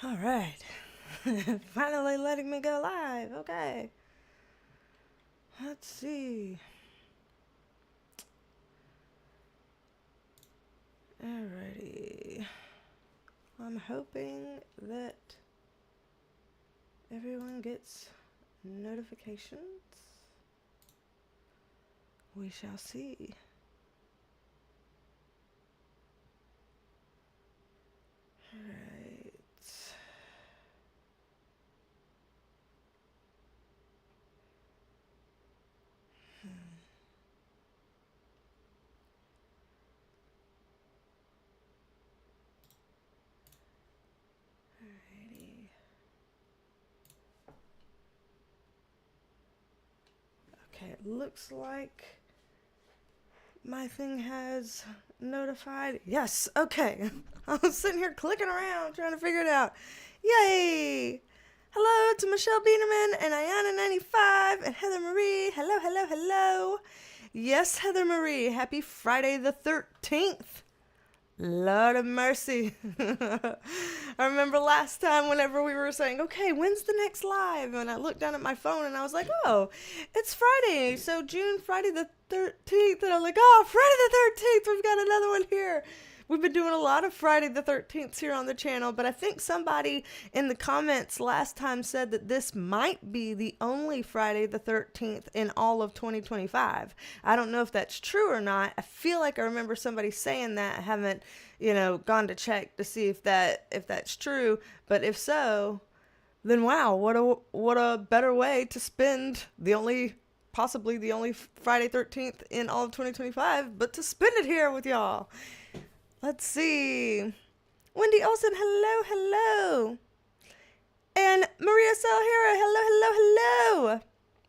All right. Finally letting me go live. Okay. Let's see. Alrighty. I'm hoping that everyone gets notifications. We shall see. Alright. Alrighty. Okay, it looks like my thing has notified. Yes, okay. I was sitting here clicking around trying to figure it out. Yay! Hello to Michelle Bienerman and Ayana95 and Heather Marie. Hello, hello, hello. Yes, Heather Marie. Happy Friday the 13th. Lord of mercy. I remember last time whenever we were saying, okay, when's the next live? And I looked down at my phone and I was like, oh, it's Friday. So June, Friday the 13th. And I was like, oh, Friday the 13th. We've got another one here. We've been doing a lot of Friday the 13th here on the channel, but I think somebody in the comments last time said that this might be the only Friday the 13th in all of 2025. I don't know if that's true or not. I feel like I remember somebody saying that. I haven't, gone to check to see if that's true, but if so, then wow, what a better way to spend possibly the only Friday 13th in all of 2025, but to spend it here with y'all. Let's see. Wendy Olson, hello, hello. And Maria Salhera, hello, hello, hello.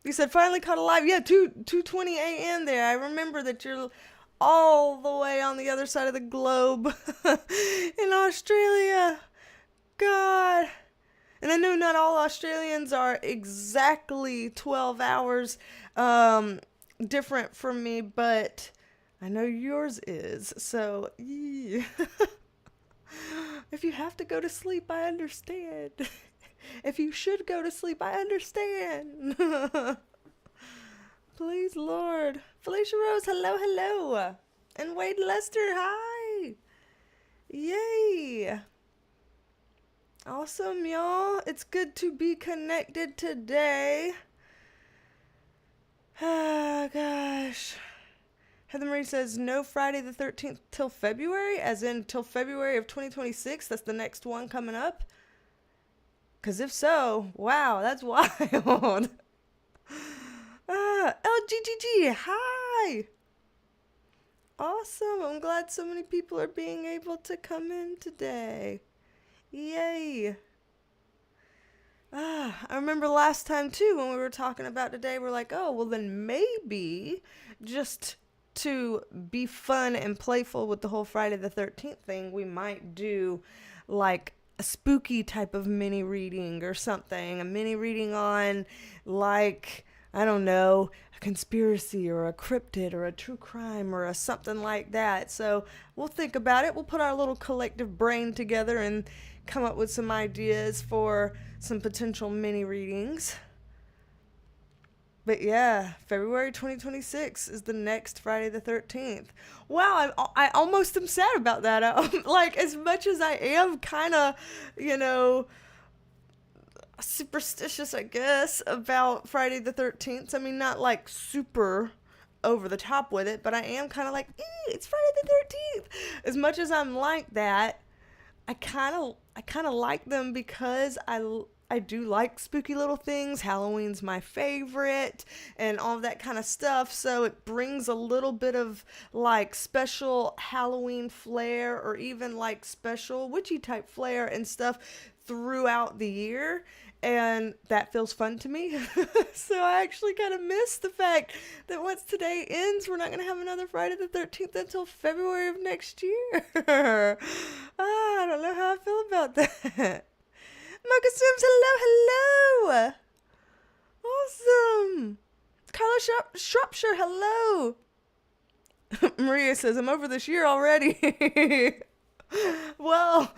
You said finally caught a live. Yeah, 2:20 a.m. there. I remember that you're all the way on the other side of the globe in Australia. God. And I know not all Australians are exactly 12 hours different from me, but I know yours is, so yeah. If you have to go to sleep, I understand. If you should go to sleep, I understand. Please, Lord. Felicia Rose, hello, hello. And Wade Lester, hi. Yay. Awesome, y'all. It's good to be connected today. Ah, gosh. Heather Marie says, no Friday the 13th till February, as in till February of 2026. That's the next one coming up. Because if so, wow, that's wild. LGGG, hi. Awesome. I'm glad so many people are being able to come in today. Yay. I remember last time, too, when we were talking about today, we're like, oh, well, then maybe just to be fun and playful with the whole Friday the 13th thing, we might do like a spooky type of mini reading or something. A mini reading on, like, I don't know, a conspiracy or a cryptid or a true crime or a something like that. So we'll think about it. We'll put our little collective brain together and come up with some ideas for some potential mini readings. But yeah, February 2026 is the next Friday the 13th. Wow, I almost am sad about that. Like, as much as I am kind of, superstitious, I guess, about Friday the 13th. I mean, not like super over the top with it, but I am kind of like, it's Friday the 13th. As much as I'm like that, I kind of like them because I do like spooky little things. Halloween's my favorite and all of that kind of stuff. So it brings a little bit of like special Halloween flair or even like special witchy type flair and stuff throughout the year. And that feels fun to me. So I actually kind of miss the fact that once today ends, we're not going to have another Friday the 13th until February of next year. I don't know how I feel about that. Mocha Sims, hello, hello. Awesome. Carla Shropshire, hello. Maria says, I'm over this year already. Well,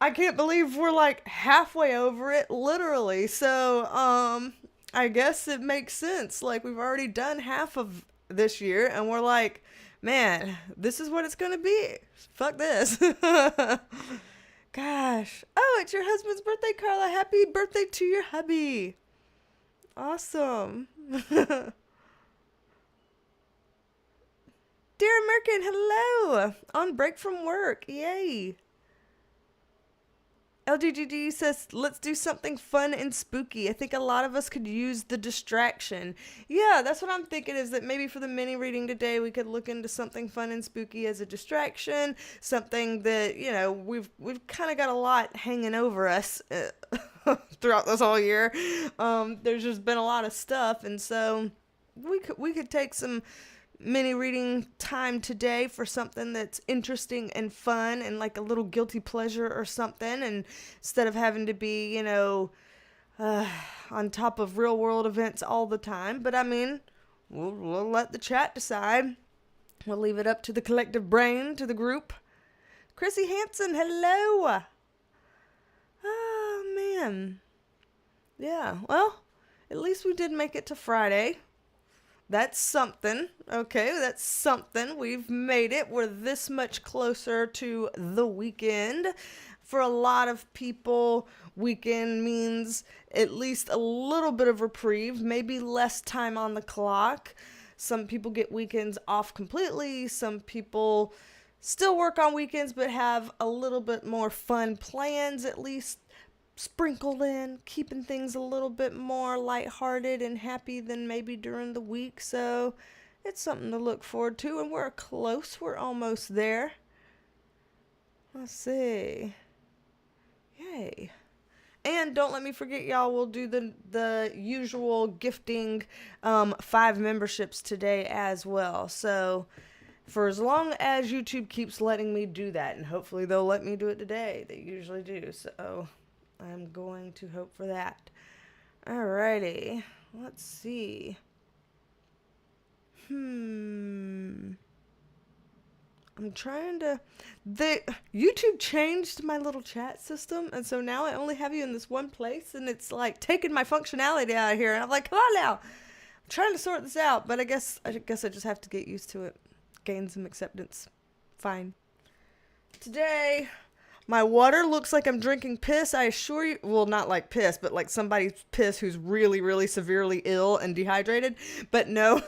I can't believe we're like halfway over it, literally. So, I guess it makes sense. Like, we've already done half of this year, and we're like, man, this is what it's gonna be. Fuck this. Gosh. Oh, it's your husband's birthday, Carla. Happy birthday to your hubby. Awesome. Dear Merkin, hello. On break from work. Yay. LGGG says, let's do something fun and spooky. I think a lot of us could use the distraction. Yeah, that's what I'm thinking, is that maybe for the mini reading today, we could look into something fun and spooky as a distraction. Something that, you know, we've kind of got a lot hanging over us throughout this whole year. There's just been a lot of stuff. And so we could take some mini reading time today for something that's interesting and fun and like a little guilty pleasure or something, and instead of having to be, you know, on top of real world events all the time. But I mean, we'll let the chat decide. We'll leave it up to the collective brain, to the group. Chrissy Hansen, hello. Oh man, yeah, well, at least we did make it to Friday. That's something. Okay, that's something. We've made it. We're this much closer to the weekend. For a lot of people, weekend means at least a little bit of reprieve, maybe less time on the clock. Some people get weekends off completely. Some people still work on weekends but have a little bit more fun plans, at least sprinkled in, keeping things a little bit more lighthearted and happy than maybe during the week. So it's something to look forward to, and we're close. We're almost there. Let's see. Yay. And don't let me forget, y'all, we'll do the usual gifting 5 memberships today as well. So for as long as YouTube keeps letting me do that, and hopefully they'll let me do it today. They usually do. So I'm going to hope for that. Alrighty. Let's see. I'm trying to... YouTube changed my little chat system, and so now I only have you in this one place, and it's like taking my functionality out of here, and I'm like, come on now. I'm trying to sort this out, but I guess I just have to get used to it. Gain some acceptance. Fine. Today, my water looks like I'm drinking piss. I assure you, well, not like piss, but like somebody's piss who's really, really severely ill and dehydrated. But no,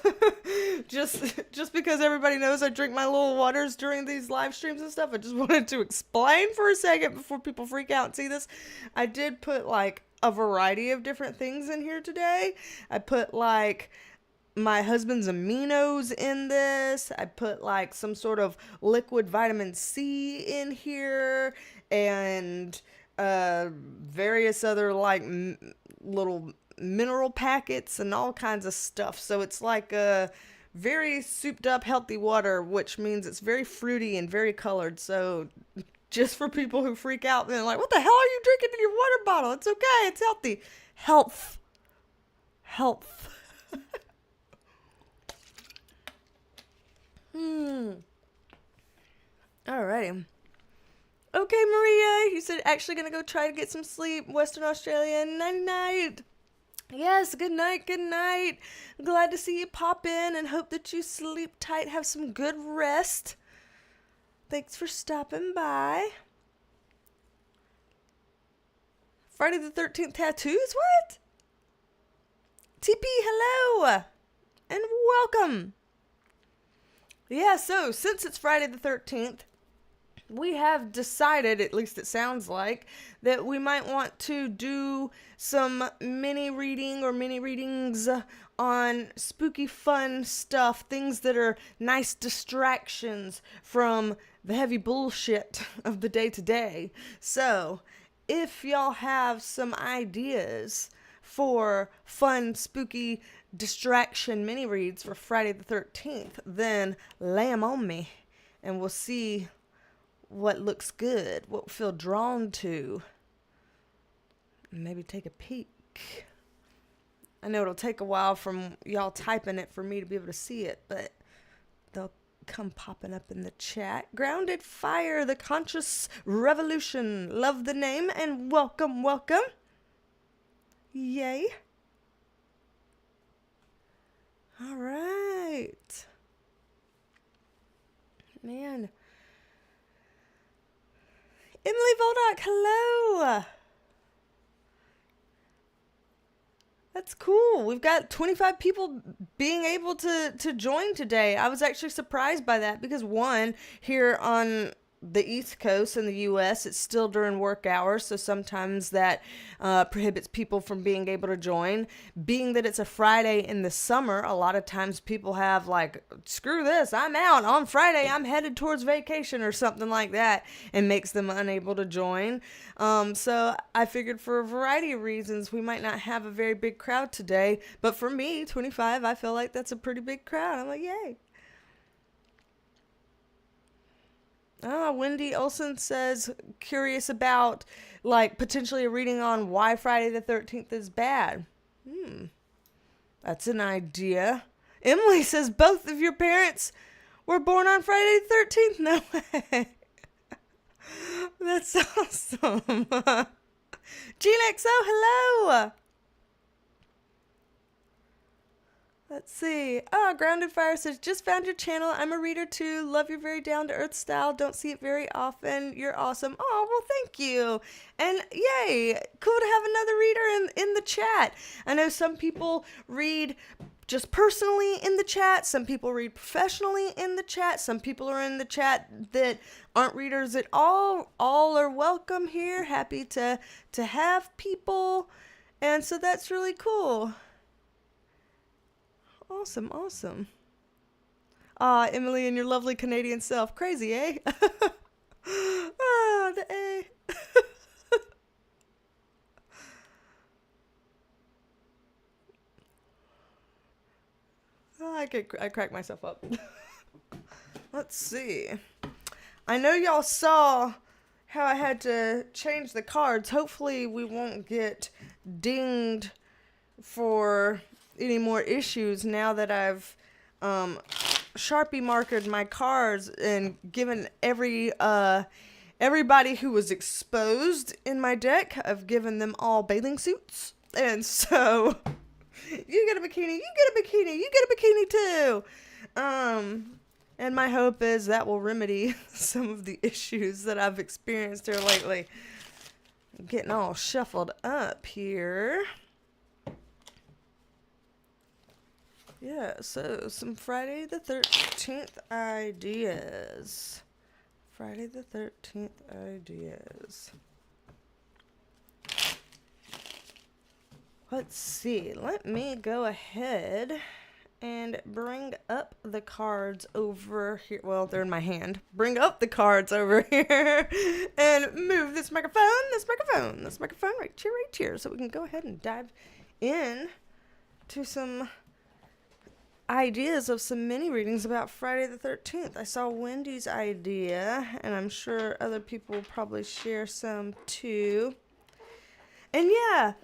just because everybody knows I drink my little waters during these live streams and stuff, I just wanted to explain for a second before people freak out and see this. I did put like a variety of different things in here today. I put like my husband's aminos in this. I put like some sort of liquid vitamin C in here, and various other like little mineral packets and all kinds of stuff. So it's like a very souped up healthy water, which means it's very fruity and very colored. So just for people who freak out and they're like, what the hell are you drinking in your water bottle? It's okay. It's healthy. Health. Alrighty. Okay, Maria, you said actually gonna go try to get some sleep. Western Australia, nighty night. Yes, good night, good night. Glad to see you pop in and hope that you sleep tight, have some good rest. Thanks for stopping by. Friday the 13th tattoos? What? TP, hello. And welcome. Yeah, so since it's Friday the 13th, we have decided, at least it sounds like, that we might want to do some mini reading or mini readings on spooky fun stuff, things that are nice distractions from the heavy bullshit of the day-to-day. So, if y'all have some ideas for fun, spooky distraction mini reads for Friday the 13th, then lay 'em on me, and we'll see what looks good, what we feel drawn to. Maybe take a peek. I know it'll take a while from y'all typing it for me to be able to see it, but they'll come popping up in the chat. Grounded Fire, the Conscious Revolution. Love the name and welcome, welcome. Yay. All right. Man. Emily Voldock, hello. That's cool. We've got 25 people being able to join today. I was actually surprised by that because one, here on the East Coast in the U.S., it's still during work hours, so sometimes that prohibits people from being able to join. Being that it's a Friday in the summer, a lot of times people have like, screw this, I'm out on Friday, I'm headed towards vacation or something like that, and makes them unable to join. So I figured for a variety of reasons we might not have a very big crowd today, but for me, 25, I feel like that's a pretty big crowd. I'm like, yay. Wendy Olson says, curious about, like, potentially a reading on why Friday the 13th is bad. That's an idea. Emily says, both of your parents were born on Friday the 13th. No way. That's awesome. GLXO, hello. Let's see. Grounded Fire says, just found your channel. I'm a reader too. Love your very down-to-earth style. Don't see it very often. You're awesome. Oh, well, thank you. And yay, cool to have another reader in the chat. I know some people read just personally in the chat. Some people read professionally in the chat. Some people are in the chat that aren't readers at all. All are welcome here. Happy to have people. And so that's really cool. Awesome, awesome. Emily and your lovely Canadian self. Crazy, eh? The A. I crack myself up. Let's see. I know y'all saw how I had to change the cards. Hopefully we won't get dinged for any more issues now that I've Sharpie markered my cards and given everybody who was exposed in my deck, I've given them all bathing suits. And so you get a bikini, you get a bikini, you get a bikini too. And my hope is that will remedy some of the issues that I've experienced here lately. I'm getting all shuffled up here. Yeah, so some Friday the 13th ideas. Friday the 13th ideas. Let's see. Let me go ahead and bring up the cards over here. Well, they're in my hand. Bring up the cards over here and move this microphone right here, so we can go ahead and dive in to some ideas of some mini readings about Friday the 13th. I saw Wendy's idea, and I'm sure other people will probably share some too. And yeah,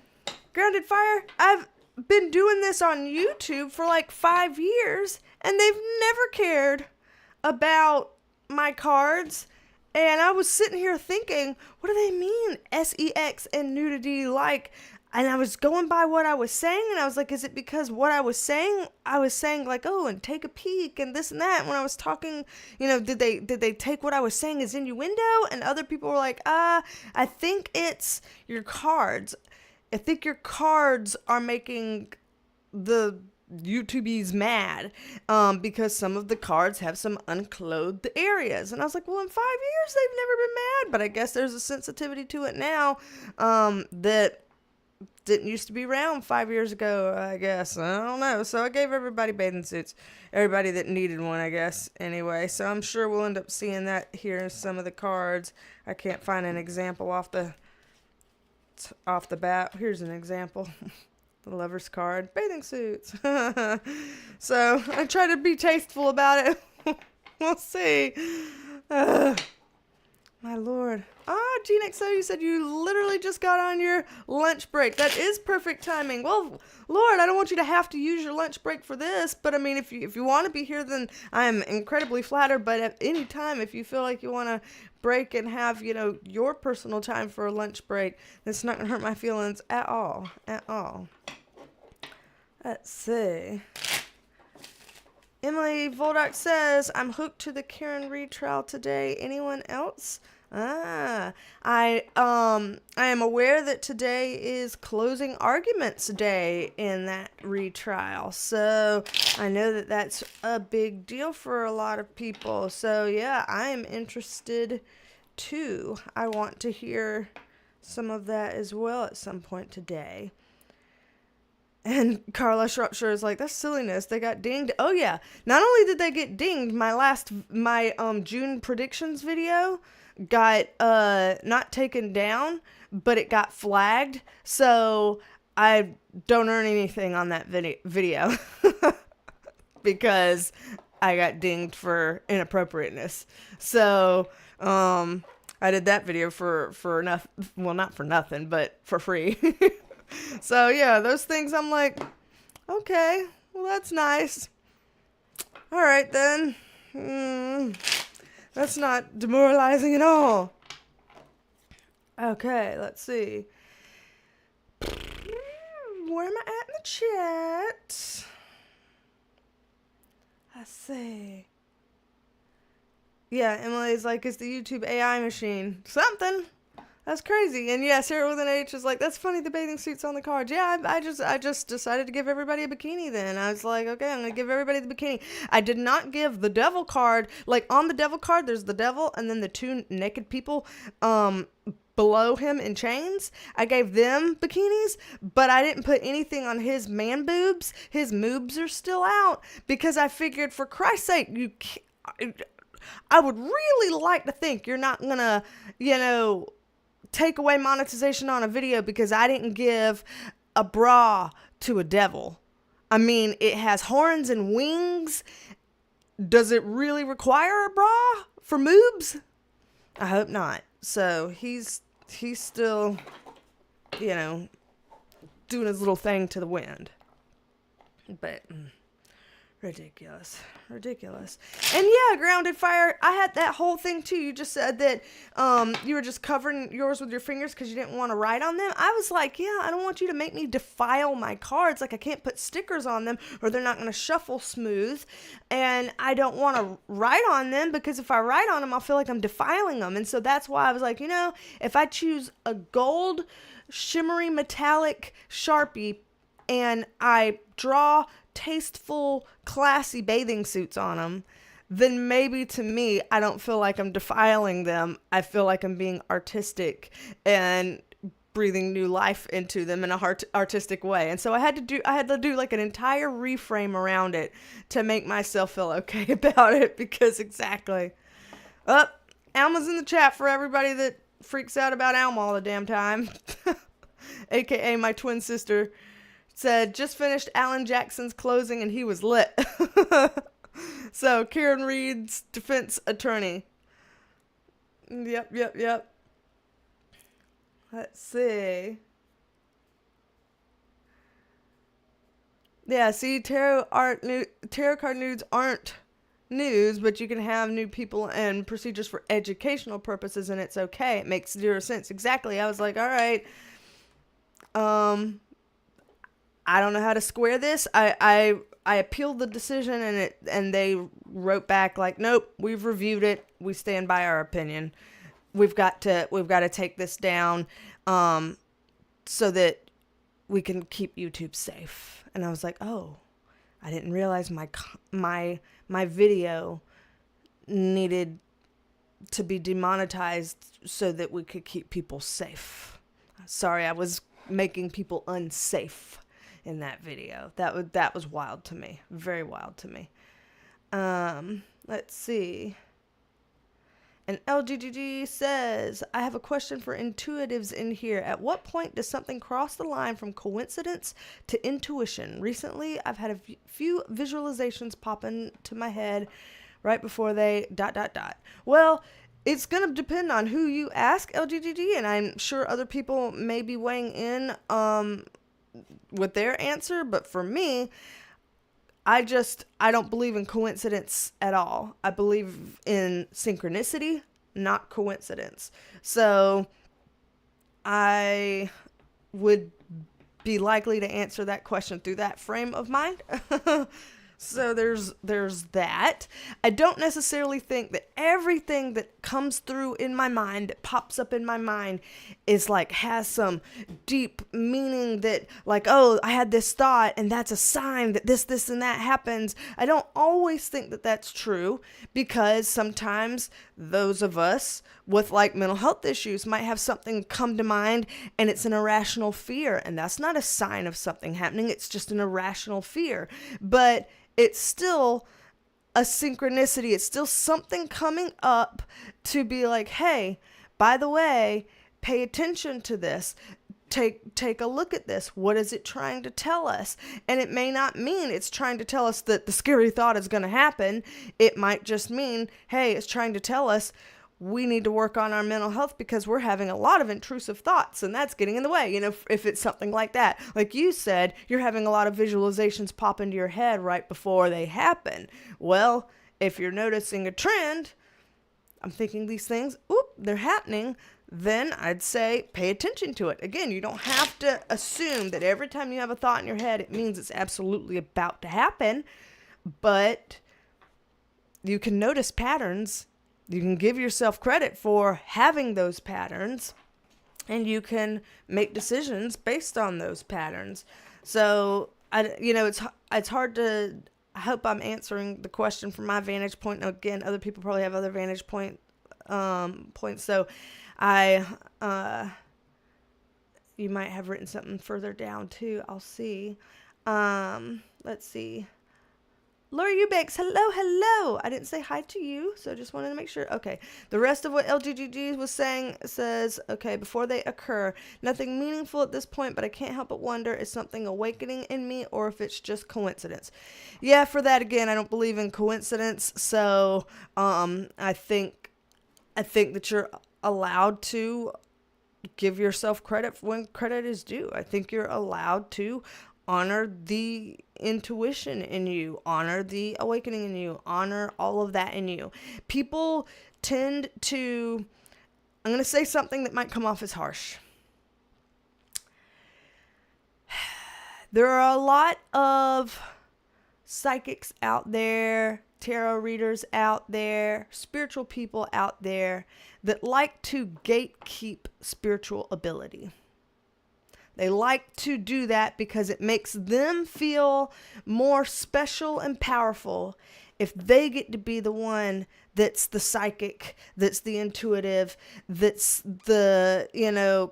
Grounded Fire, I've been doing this on YouTube for like 5 years, and they've never cared about my cards. And I was sitting here thinking, what do they mean, sex and nudity? Like, and I was going by what I was saying, and I was like, is it because what I was saying like, oh, and take a peek and this and that. When I was talking, you know, did they take what I was saying as innuendo? And other people were like, I think it's your cards. I think your cards are making the YouTubies mad, because some of the cards have some unclothed areas. And I was like, well, in 5 years, they've never been mad. But I guess there's a sensitivity to it now, that didn't used to be around 5 years ago, I guess. I don't know. So I gave everybody bathing suits. Everybody that needed one, I guess. Anyway, so I'm sure we'll end up seeing that here in some of the cards. I can't find an example off the bat. Here's an example. The lover's card. Bathing suits. So I try to be tasteful about it. We'll see. My lord. TNXO, you said you literally just got on your lunch break. That is perfect timing. Well, Lord, I don't want you to have to use your lunch break for this, but I mean, if you want to be here, then I am incredibly flattered. But at any time, if you feel like you want to break and have, your personal time for a lunch break, that's not going to hurt my feelings at all. At all. Let's see. Emily Voldock says, I'm hooked to the Karen Reed trial today. Anyone else? I am aware that today is closing arguments day in that retrial. So I know that that's a big deal for a lot of people. So yeah, I am interested too. I want to hear some of that as well at some point today. And Carla Shropshire is like, that's silliness. They got dinged. Oh yeah. Not only did they get dinged, my June predictions video got not taken down, but it got flagged. So I don't earn anything on that video because I got dinged for inappropriateness. So I did that video for nothing. Well, not for nothing, but for free. So yeah, those things I'm like, okay, well that's nice. All right then. That's not demoralizing at all. Okay, let's see. Where am I at in the chat? Let's see. Yeah, Emily's like, it's the YouTube AI machine. Something. That's crazy. And yeah, Sarah with an H is like, that's funny, the bathing suit's on the cards. Yeah, I just decided to give everybody a bikini then. I was like, okay, I'm going to give everybody the bikini. I did not give the devil card. Like, on the devil card, there's the devil and then the two naked people below him in chains. I gave them bikinis, but I didn't put anything on his man boobs. His moobs are still out because I figured, for Christ's sake, I would really like to think you're not going to, take away monetization on a video because I didn't give a bra to a devil. I mean, it has horns and wings. Does it really require a bra for moobs? I hope not. So he's still, doing his little thing to the wind. But ridiculous. And yeah, Grounded Fire, I had that whole thing too. You just said that you were just covering yours with your fingers because you didn't want to write on them. I was like, yeah, I don't want you to make me defile my cards. Like, I can't put stickers on them or they're not going to shuffle smooth. And I don't want to write on them because if I write on them, I'll feel like I'm defiling them. And so that's why I was like, if I choose a gold, shimmery, metallic Sharpie and I draw tasteful, classy bathing suits on them, then maybe to me, I don't feel like I'm defiling them. I feel like I'm being artistic and breathing new life into them in a artistic way. And so I had to do like an entire reframe around it to make myself feel okay about it because exactly. Alma's in the chat for everybody that freaks out about Alma all the damn time. AKA my twin sister. Said, just finished Alan Jackson's closing and he was lit. So, Karen Reed's defense attorney. Yep. Let's see. Yeah, see, tarot card nudes aren't news, but you can have nude people and procedures for educational purposes and it's okay. It makes zero sense. Exactly. I was like, all right. I don't know how to square this. I appealed the decision and they wrote back like, nope, we've reviewed it. We stand by our opinion. We've got to take this down, so that we can keep YouTube safe. And I was like, oh, I didn't realize my video needed to be demonetized so that we could keep people safe. Sorry, I was making people unsafe in that video. That was wild to me. Very wild to me. Let's see. And LGGG says, I have a question for intuitives in here. At what point does something cross the line from coincidence to intuition? Recently, I've had a few visualizations pop into my head right before they ... Well, it's going to depend on who you ask, LGGG, and I'm sure other people may be weighing in with their answer, but for me, I don't believe in coincidence at all. I believe in synchronicity, not coincidence. So I would be likely to answer that question through that frame of mind. So there's that. I don't necessarily think that everything that comes through in my mind, that pops up in my mind, is like has some deep meaning that like, oh, I had this thought and that's a sign that this and that happens. I don't always think that that's true, because sometimes those of us with like mental health issues might have something come to mind and it's an irrational fear, and that's not a sign of something happening. It's just an irrational fear. But it's still a synchronicity. It's still something coming up to be like, hey, by the way, pay attention to this. Take a look at this. What is it trying to tell us? And it may not mean it's trying to tell us that the scary thought is going to happen. It might just mean, hey, it's trying to tell us we need to work on our mental health because we're having a lot of intrusive thoughts and that's getting in the way. You know, if it's something like that, like you said, you're having a lot of visualizations pop into your head right before they happen. Well, if you're noticing a trend, I'm thinking these things, they're happening, then I'd say pay attention to it. Again, you don't have to assume that every time you have a thought in your head, it means it's absolutely about to happen, but you can notice patterns. You can give yourself credit for having those patterns, and you can make decisions based on those patterns. So, it's hard to, I hope I'm answering the question from my vantage point. Now, again, other people probably have other vantage points. So you might have written something further down too. I'll see. Let's see. Laura Eubanks, hello. I didn't say hi to you, so just wanted to make sure. Okay. The rest of what LGGG was saying says, okay, before they occur, nothing meaningful at this point, but I can't help but wonder, is something awakening in me or if it's just coincidence? Yeah, for that, again, I don't believe in coincidence. So, I think that you're allowed to give yourself credit when credit is due. I think you're allowed to honor the intuition in you, honor the awakening in you, honor all of that in you. People tend to, I'm going to say something that might come off as harsh. There are a lot of psychics out there, tarot readers out there, spiritual people out there that like to gatekeep spiritual ability. They like to do that because it makes them feel more special and powerful if they get to be the one that's the psychic, that's the intuitive, that's the,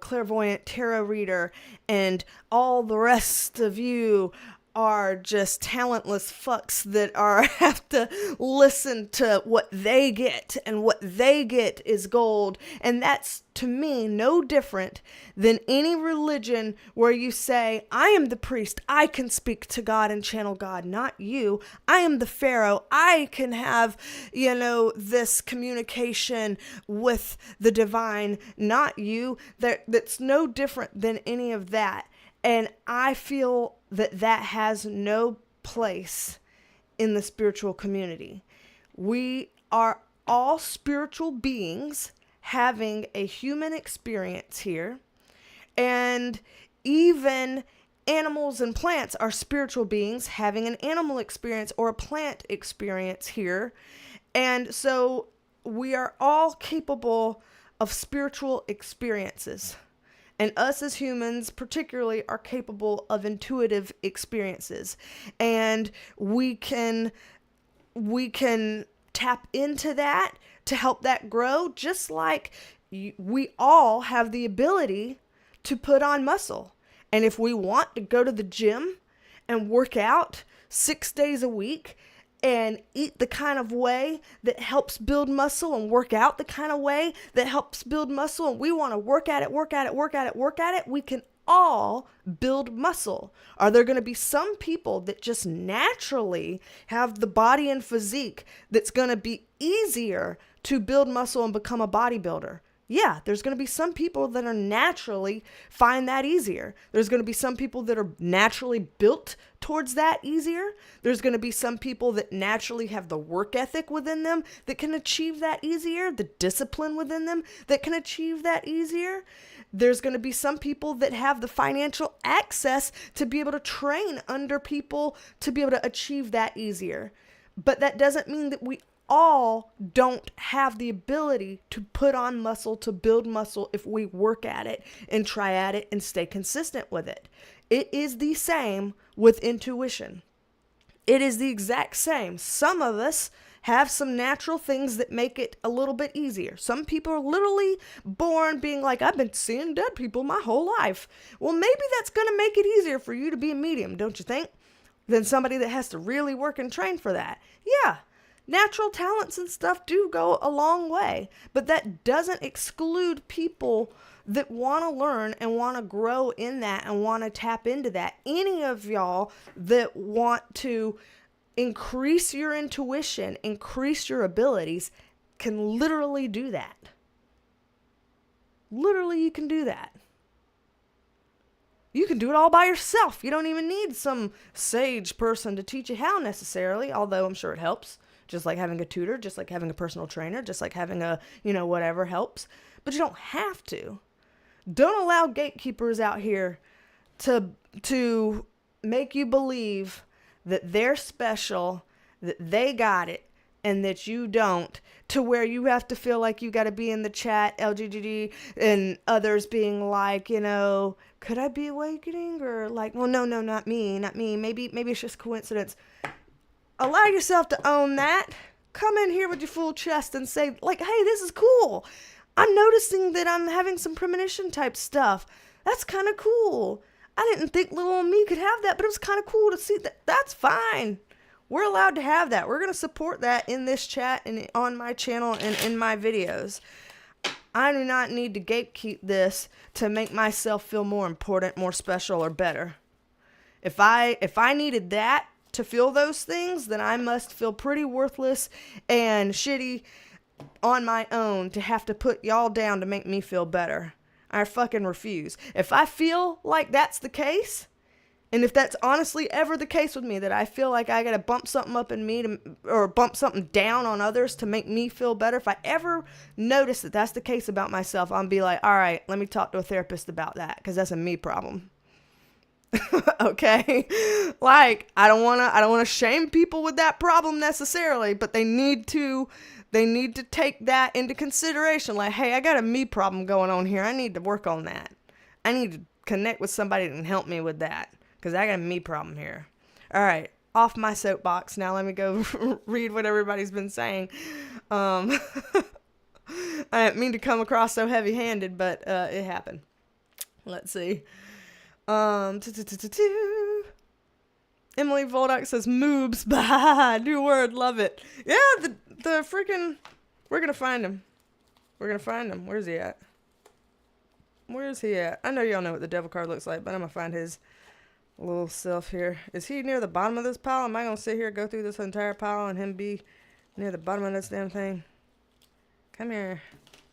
clairvoyant tarot reader, and all the rest of you are just talentless fucks that have to listen to what they get, and what they get is gold. And that's, to me, no different than any religion where you say, I am the priest, I can speak to God and channel God, not you. I am the pharaoh, I can have, this communication with the divine, not you. That's no different than any of that. And I feel that has no place in the spiritual community. We are all spiritual beings having a human experience here. And even animals and plants are spiritual beings having an animal experience or a plant experience here. And so we are all capable of spiritual experiences. And us as humans particularly are capable of intuitive experiences. And we can tap into that to help that grow, just like we all have the ability to put on muscle. And if we want to go to the gym and work out 6 days a week and eat the kind of way that helps build muscle and work out the kind of way that helps build muscle, and we want to work at it, we can all build muscle. Are there going to be some people that just naturally have the body and physique that's going to be easier to build muscle and become a bodybuilder. Yeah, there's going to be some people that are naturally find that easier. There's going to be some people that are naturally built towards that easier. There's going to be some people that naturally have the work ethic within them that can achieve that easier, the discipline within them that can achieve that easier. There's going to be some people that have the financial access to be able to train under people to be able to achieve that easier. But that doesn't mean that we all don't have the ability to put on muscle, to build muscle if we work at it and try at it and stay consistent with it. It is the same with intuition. It is the exact same. Some of us have some natural things that make it a little bit easier. Some people are literally born being like, I've been seeing dead people my whole life. Well, maybe that's going to make it easier for you to be a medium, don't you think? Than somebody that has to really work and train for that. Yeah. Natural talents and stuff do go a long way, but that doesn't exclude people that want to learn and want to grow in that and want to tap into that. Any of y'all that want to increase your intuition, increase your abilities, can literally do that. Literally, you can do that. You can do it all by yourself. You don't even need some sage person to teach you how necessarily, although I'm sure it helps. Just like having a tutor, just like having a personal trainer, just like having a, whatever helps. But you don't have to. Don't allow gatekeepers out here to make you believe that they're special, that they got it, and that you don't, to where you have to feel like you got to be in the chat, LGGD, and others being like, could I be awakening? Or like, well, no, not me. Maybe it's just coincidence. Allow yourself to own that. Come in here with your full chest and say, like, hey, this is cool. I'm noticing that I'm having some premonition type stuff. That's kind of cool. I didn't think little old me could have that, but it was kind of cool to see that. That's fine. We're allowed to have that. We're going to support that in this chat and on my channel and in my videos. I do not need to gatekeep this to make myself feel more important, more special, or better. If I needed that to feel those things, then I must feel pretty worthless and shitty on my own to have to put y'all down to make me feel better. I fucking refuse. If I feel like that's the case, and if that's honestly ever the case with me, that I feel like I gotta bump something up in me or bump something down on others to make me feel better, if I ever notice that that's the case about myself, I'll be like, all right, let me talk to a therapist about that, because that's a me problem. Okay? Like, I don't want to shame people with that problem necessarily, but they need to take that into consideration. Like, hey, I got a me problem going on here. I need to work on that. I need to connect with somebody that can help me with that, because I got a me problem here. All right, off my soapbox. Now let me go read what everybody's been saying. I didn't mean to come across so heavy-handed, but it happened. Let's see. Emily Voldock says moobs. Bah, new word, love it. Yeah, the freaking, we're gonna find him. Where's he at? I know y'all know what the devil card looks like, but I'm gonna find his little self here. Is he near the bottom of this pile? Am I gonna sit here, go through this entire pile, and him be near the bottom of this damn thing? Come here.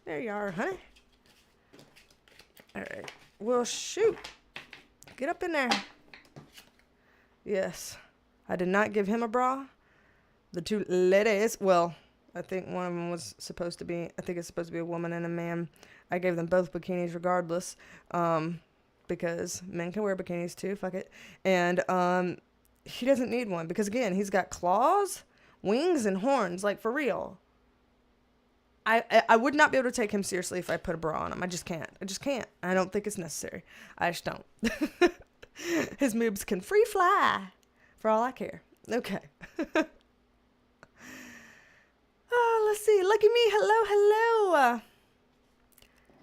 There you are, honey. All right. Well, shoot. Get up in there. Yes. I did not give him a bra. The two ladies, well, I think one of them was supposed to be, I think it's supposed to be a woman and a man. I gave them both bikinis regardless, because men can wear bikinis too, fuck it. And he doesn't need one because, again, he's got claws, wings, and horns, like, for real. I would not be able to take him seriously if I put a bra on him. I just can't. I don't think it's necessary. I just don't. His moobs can free fly for all I care. Okay. Oh, let's see. Lucky me. Hello.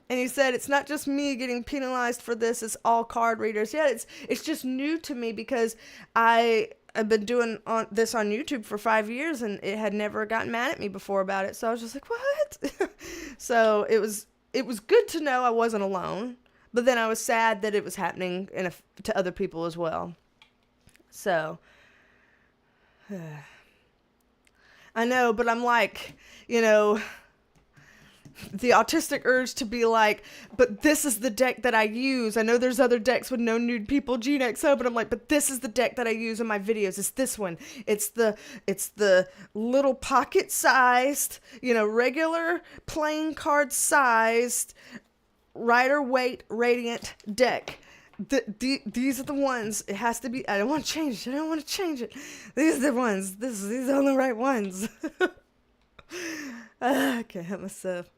And he said, it's not just me getting penalized for this. It's all card readers. Yeah, it's just new to me because I've been doing this on YouTube for 5 years, and it had never gotten mad at me before about it. So I was just like, what? So it was good to know I wasn't alone, but then I was sad that it was happening to other people as well. So I know, but I'm like, the autistic urge to be like, but this is the deck that I use. I know there's other decks with no nude people, Gene XO, but I'm like, but this is the deck that I use in my videos. It's this one. It's the little pocket sized, regular playing card sized Waite Radiant deck. These are the ones. It has to be. I don't want to change it. I don't want to change it. These are the ones. These are the right ones. I can't help myself.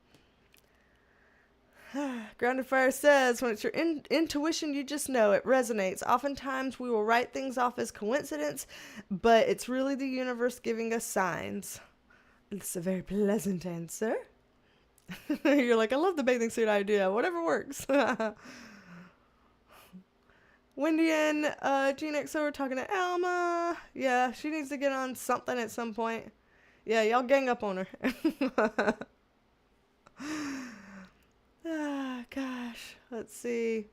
Grounded Fire says, when it's your intuition, you just know it resonates. Oftentimes we will write things off as coincidence, but it's really the universe giving us signs. It's a very pleasant answer. You're like, I love the bathing suit idea. Whatever works. Wendy and Gene XO are talking to Alma. Yeah, she needs to get on something at some point. Yeah, y'all gang up on her. Gosh. Let's see.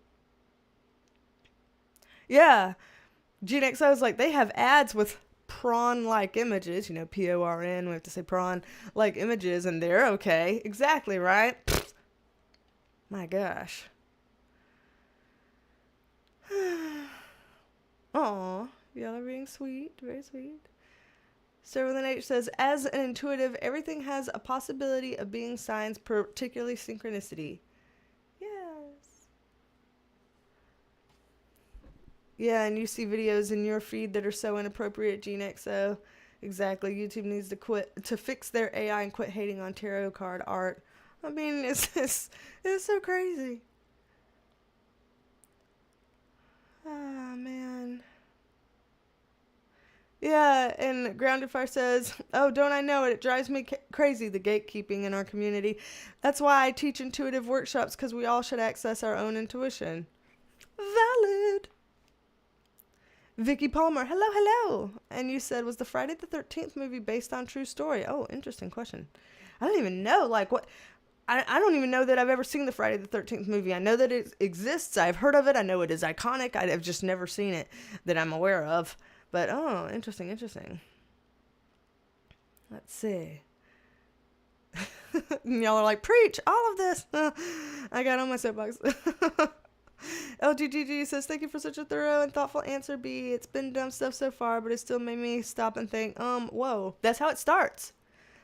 Yeah. Gene XO is like, they have ads with prawn-like images. P-O-R-N. We have to say prawn-like images, and they're okay. Exactly, right? My gosh. Aw. Y'all are being sweet. Very sweet. Sir with an H says, as an intuitive, everything has a possibility of being signs, particularly synchronicity. Yes. Yeah, and you see videos in your feed that are so inappropriate, Gene XO. Exactly. YouTube needs to fix their AI and quit hating on tarot card art. I mean, it's so crazy. Ah, man. Yeah, and Grounded Fire says, oh, don't I know it? It drives me crazy, the gatekeeping in our community. That's why I teach intuitive workshops, because we all should access our own intuition. Valid. Vicky Palmer, hello. And you said, was the Friday the 13th movie based on true story? Oh, interesting question. I don't even know, what... I don't even know that I've ever seen the Friday the 13th movie. I know that it exists. I've heard of it. I know it is iconic. I've just never seen it that I'm aware of. But, oh, interesting. Let's see. Y'all are like, preach all of this. I got on my soapbox. LGGG says, thank you for such a thorough and thoughtful answer, B. It's been dumb stuff so far, but it still made me stop and think, whoa. That's how it starts.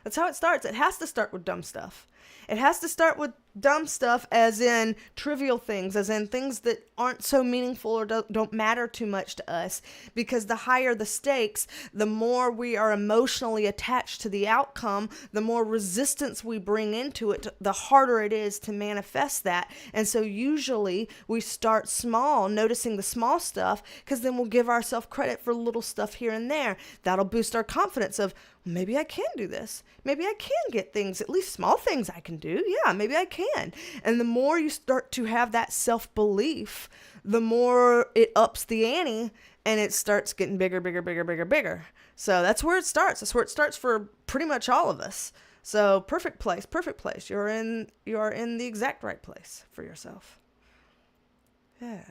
It has to start with dumb stuff. It has to start with dumb stuff as in trivial things, as in things that aren't so meaningful or don't matter too much to us. Because the higher the stakes, the more we are emotionally attached to the outcome, the more resistance we bring into it, the harder it is to manifest that. And so usually we start small, noticing the small stuff, because then we'll give ourselves credit for little stuff here and there. That'll boost our confidence of, maybe I can do this. Maybe I can get things, at least small things I can do. Yeah, maybe I can. And the more you start to have that self-belief, the more it ups the ante and it starts getting bigger. So that's where it starts. That's where it starts for pretty much all of us. So perfect place. You are in the exact right place for yourself. Yeah.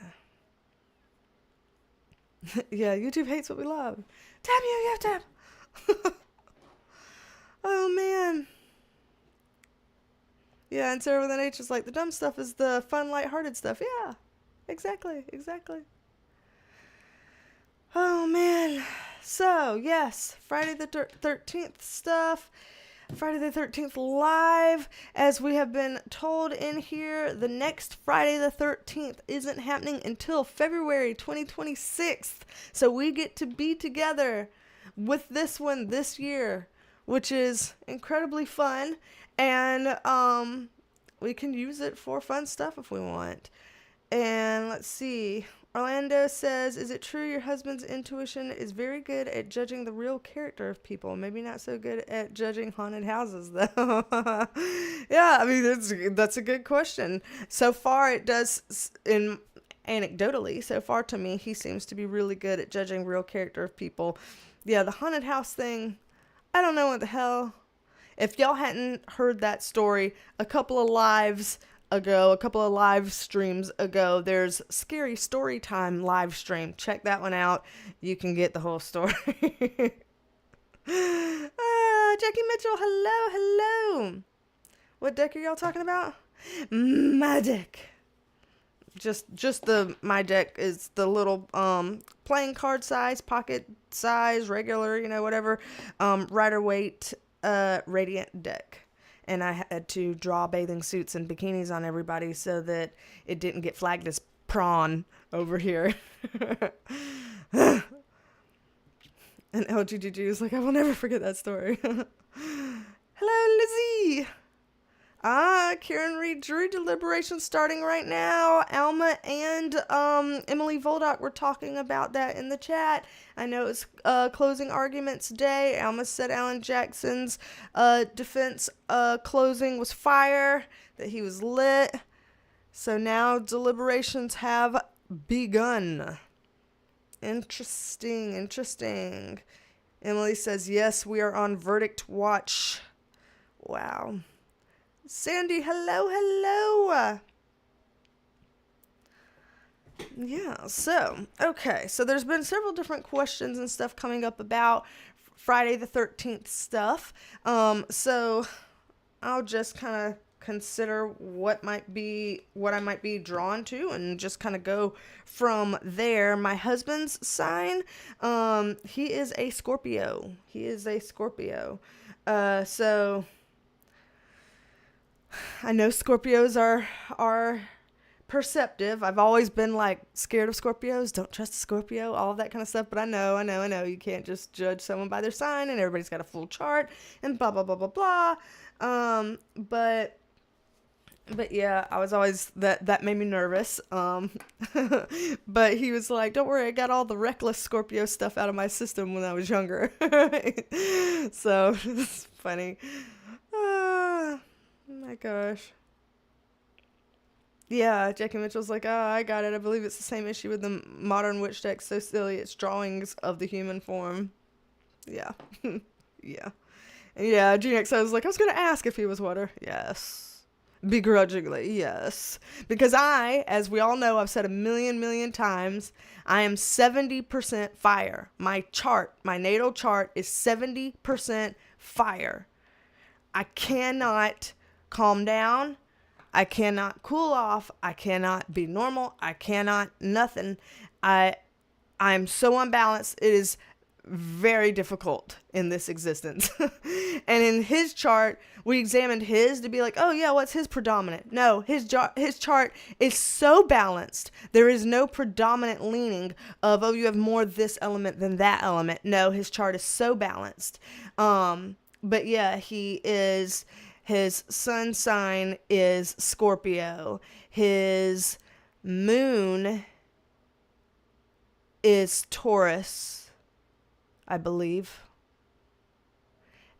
Yeah, YouTube hates what we love. Damn you, YouTube. Oh, man. Yeah, and Sarah with an H is like, the dumb stuff is the fun, lighthearted stuff. Yeah, exactly. Oh, man. So, yes, Friday the 13th stuff. Friday the 13th live. As we have been told in here, the next Friday the 13th isn't happening until February 2026. So we get to be together with this one this year, which is incredibly fun, and we can use it for fun stuff if we want. And let's see. Orlando says, is it true your husband's intuition is very good at judging the real character of people? Maybe not so good at judging haunted houses, though. Yeah, I mean, that's a good question. So far, it does, anecdotally, so far to me, he seems to be really good at judging real character of people. Yeah, the haunted house thing, I don't know what the hell. If y'all hadn't heard that story, a couple of live streams ago, there's Scary Story Time live stream. Check that one out. You can get the whole story. Jackie Mitchell, hello. What deck are y'all talking about? My deck. My deck is the little playing card size, pocket size, regular, whatever, Rider-Waite Radiant deck. And I had to draw bathing suits and bikinis on everybody so that it didn't get flagged as prawn over here. And LGGG is like, I will never forget that story. Hello, Lizzie. Karen Reed Drew deliberation starting right now. Alma and Emily Voldock were talking about that in the chat. I know it's closing arguments day. Alma said Alan Jackson's defense closing was fire, that he was lit. So now deliberations have begun. Interesting. Emily says, yes, we are on verdict watch. Wow. Sandy, hello. Yeah, so there's been several different questions and stuff coming up about Friday the 13th stuff. So I'll just kind of consider what I might be drawn to and just kind of go from there. My husband's sign, he is a Scorpio. So I know Scorpios are perceptive. I've always been like scared of Scorpios. Don't trust a Scorpio, all of that kind of stuff. But I know. You can't just judge someone by their sign, and everybody's got a full chart and blah, blah, blah, blah, blah. But yeah, I was always, that made me nervous. But he was like, don't worry, I got all the reckless Scorpio stuff out of my system when I was younger. So it's funny. My gosh. Yeah, Jackie Mitchell's like, I got it. I believe it's the same issue with the modern witch deck. So silly. It's drawings of the human form. Yeah. Yeah. And yeah, GXO was like, I was going to ask if he was water. Yes. Begrudgingly, yes. Because as we all know, I've said a million times, I am 70% fire. My natal chart is 70% fire. I cannot calm down. I cannot cool off. I cannot be normal. I cannot nothing. I'm so unbalanced. It is very difficult in this existence. And in his chart, we examined his to be like, oh yeah, what's his predominant? No, his chart is so balanced. There is no predominant leaning of, oh, you have more this element than that element. No, his chart is so balanced. But yeah, his sun sign is Scorpio. His moon is Taurus, I believe.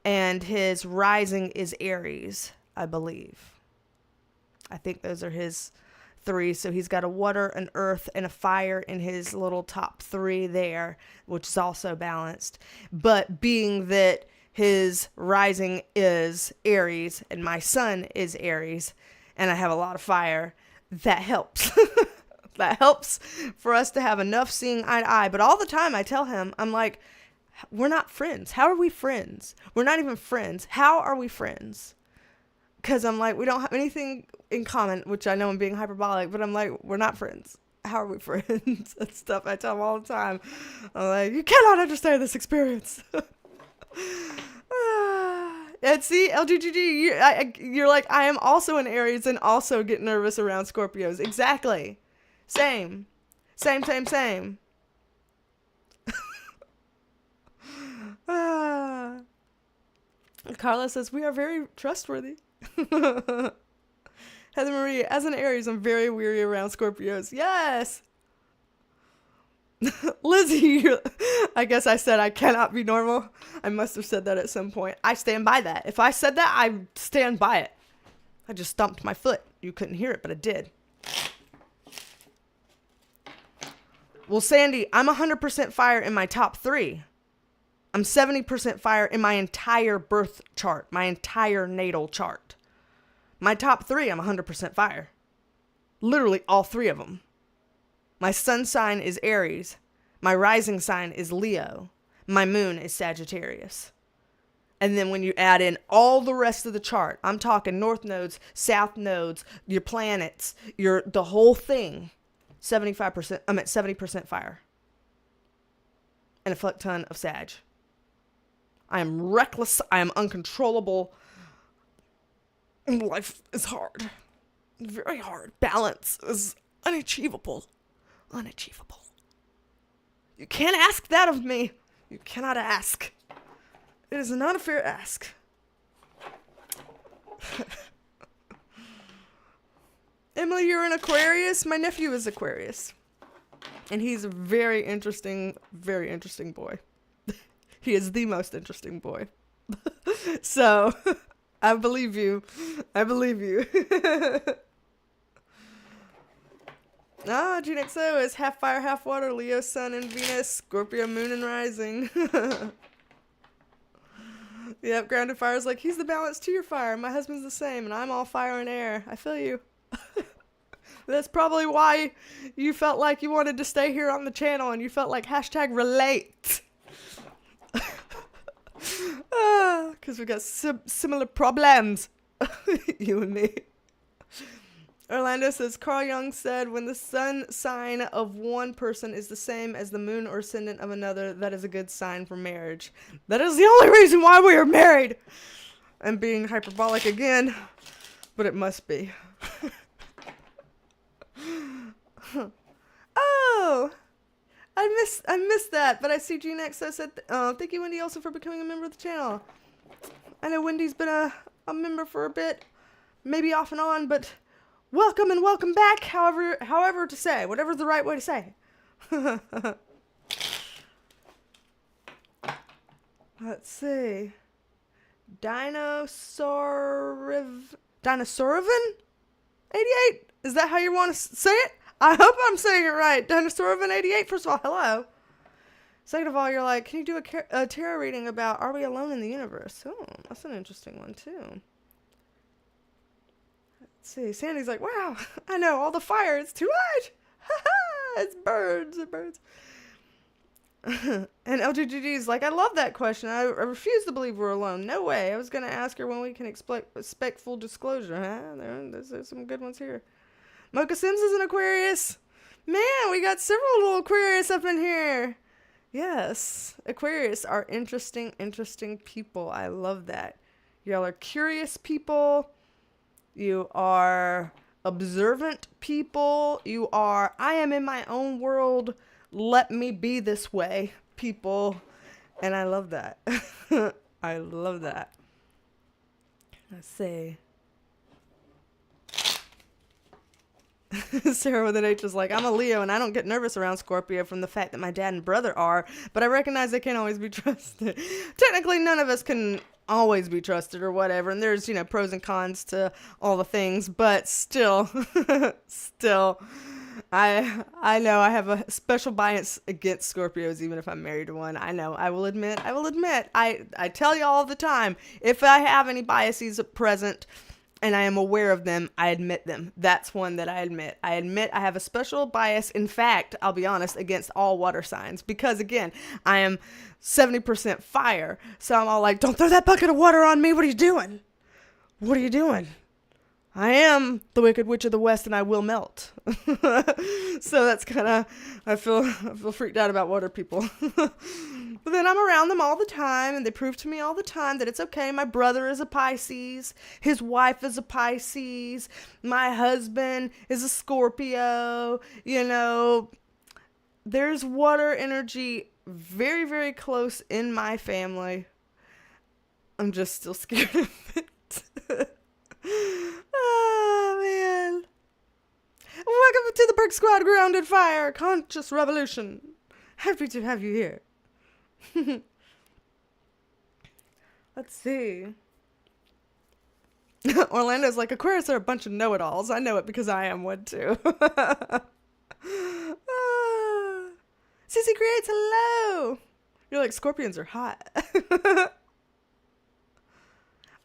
And his rising is Aries, I believe. I think those are his three. So he's got a water, an earth, and a fire in his little top three there, which is also balanced. But being that his rising is Aries and my sun is Aries and I have a lot of fire, that helps. That helps for us to have enough seeing eye to eye. But all the time I tell him, I'm like, we're not friends. How are we friends? We're not even friends. How are we friends? Because I'm like, we don't have anything in common, which I know I'm being hyperbolic, but I'm like, we're not friends. How are we friends? That's stuff I tell him all the time. I'm like, you cannot understand this experience. And see, LGGG, you're like, I am also an Aries and also get nervous around Scorpios. Exactly. Same. Carla says, we are very trustworthy. Heather Marie, as an Aries, I'm very weary around Scorpios. Yes. Lizzie, I guess I said I cannot be normal. I must have said that at some point. I stand by that. If I said that, I stand by it. I just stomped my foot. You couldn't hear it, but I did. Well, Sandy, I'm 100% fire in my top three. I'm 70% fire in my entire birth chart, my entire natal chart. My top three, I'm 100% fire. Literally all three of them. My sun sign is Aries. My rising sign is Leo. My moon is Sagittarius. And then when you add in all the rest of the chart, I'm talking north nodes, south nodes, your planets, the whole thing, 70% fire. And a fuck ton of Sag. I am reckless. I am uncontrollable. Life is hard. Very hard. Balance is unachievable. Unachievable. You can't ask that of me. You cannot ask. It is not a fair ask. Emily, you're an Aquarius. My nephew is Aquarius. And he's a very interesting boy. He is the most interesting boy. So, I believe you. I believe you. GeneXO is half fire, half water, Leo, Sun, and Venus, Scorpio, Moon, and Rising. Yep, grounded fire is like, he's the balance to your fire. My husband's the same, and I'm all fire and air. I feel you. That's probably why you felt like you wanted to stay here on the channel, and you felt like #relate. Because we got similar problems. You and me. Orlando says, Carl Jung said, when the sun sign of one person is the same as the moon or ascendant of another, that is a good sign for marriage. That is the only reason why we are married. I'm being hyperbolic again, but it must be. Oh, I missed that, but I see GeneXO said, thank you, Wendy, also for becoming a member of the channel. I know Wendy's been a member for a bit, maybe off and on, but welcome and welcome back, however to say, whatever's the right way to say. Let's see. Dinosaurovan 88? Is that how you want to say it? I hope I'm saying it right. Dinosaurovan 88, first of all, hello. Second of all, you're like, can you do a tarot reading about Are We Alone in the Universe? Oh, that's an interesting one, too. Let's see. Sandy's like, wow, I know, all the fire, it's too much. It's birds. And LGGG's like, I love that question. I refuse to believe we're alone. No way. I was going to ask her when we can expect full disclosure. There's some good ones here. Mocha Sims is an Aquarius. Man, we got several little Aquarius up in here. Yes. Aquarius are interesting people. I love that. Y'all are curious people. You are observant people. You are, I am in my own world. Let me be this way, people. And I love that. I love that. Let's see. Sarah with an H is like, I'm a Leo and I don't get nervous around Scorpio from the fact that my dad and brother are, but I recognize they can't always be trusted. Technically, none of us can always be trusted or whatever, and there's, pros and cons to all the things, but still, I know I have a special bias against Scorpios, even if I'm married to one. I know, I will admit, I tell you all the time, if I have any biases present, and I am aware of them, I admit them. That's one that I admit. I admit I have a special bias, in fact, I'll be honest, against all water signs. Because, again, I am 70% fire. So I'm all like, don't throw that bucket of water on me. What are you doing? What are you doing? I am the Wicked Witch of the West, and I will melt. So that's kind of, I feel freaked out about water people. But then I'm around them all the time, and they prove to me all the time that it's okay. My brother is a Pisces. His wife is a Pisces. My husband is a Scorpio. There's water energy very, very close in my family. I'm just still scared of it. Oh, man. Welcome to the Perk Squad Grounded Fire Conscious Revolution. Happy to have you here. Let's see. Orlando's like, Aquarius are a bunch of know-it-alls. I know it because I am one too. Cece Creates, hello. You're like, Scorpions are hot.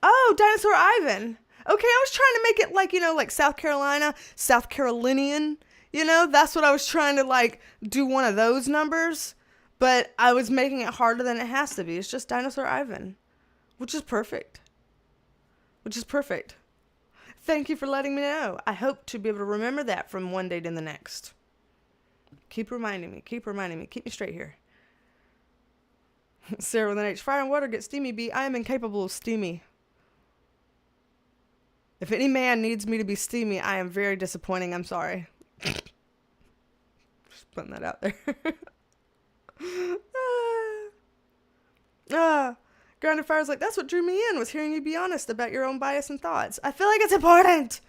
Oh, Dinosaur Ivan. Okay, I was trying to make it like, like South Carolina, South Carolinian. That's what I was trying to do one of those numbers. But I was making it harder than it has to be. It's just Dinosaur Ivan. which is perfect. Which is perfect. Thank you for letting me know. I hope to be able to remember that from one day to the next. Keep reminding me. Keep me straight here. Sarah with an H. Fire and water get steamy, B. I am incapable of steamy. If any man needs me to be steamy, I am very disappointing. I'm sorry. Just putting that out there. Grounded Fire's like, that's what drew me in, was hearing you be honest about your own bias and thoughts. I feel like it's important.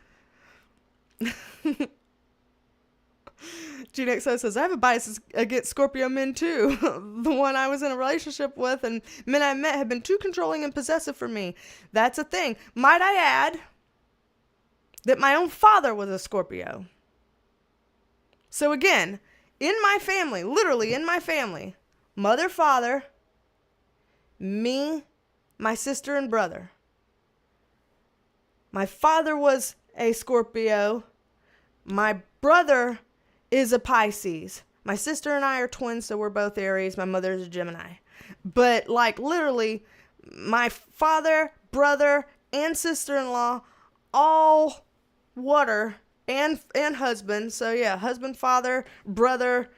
Gene XO says, I have a bias against Scorpio men too. The one I was in a relationship with and men I met have been too controlling and possessive for me. That's a thing. Might I add that my own father was a Scorpio. So again, in my family, literally in my family, mother, father, me, my sister, and brother. My father was a Scorpio. My brother is a Pisces. My sister and I are twins, so we're both Aries. My mother is a Gemini. But like literally, my father, brother, and sister-in-law, all water and husband. So yeah, husband, father, brother,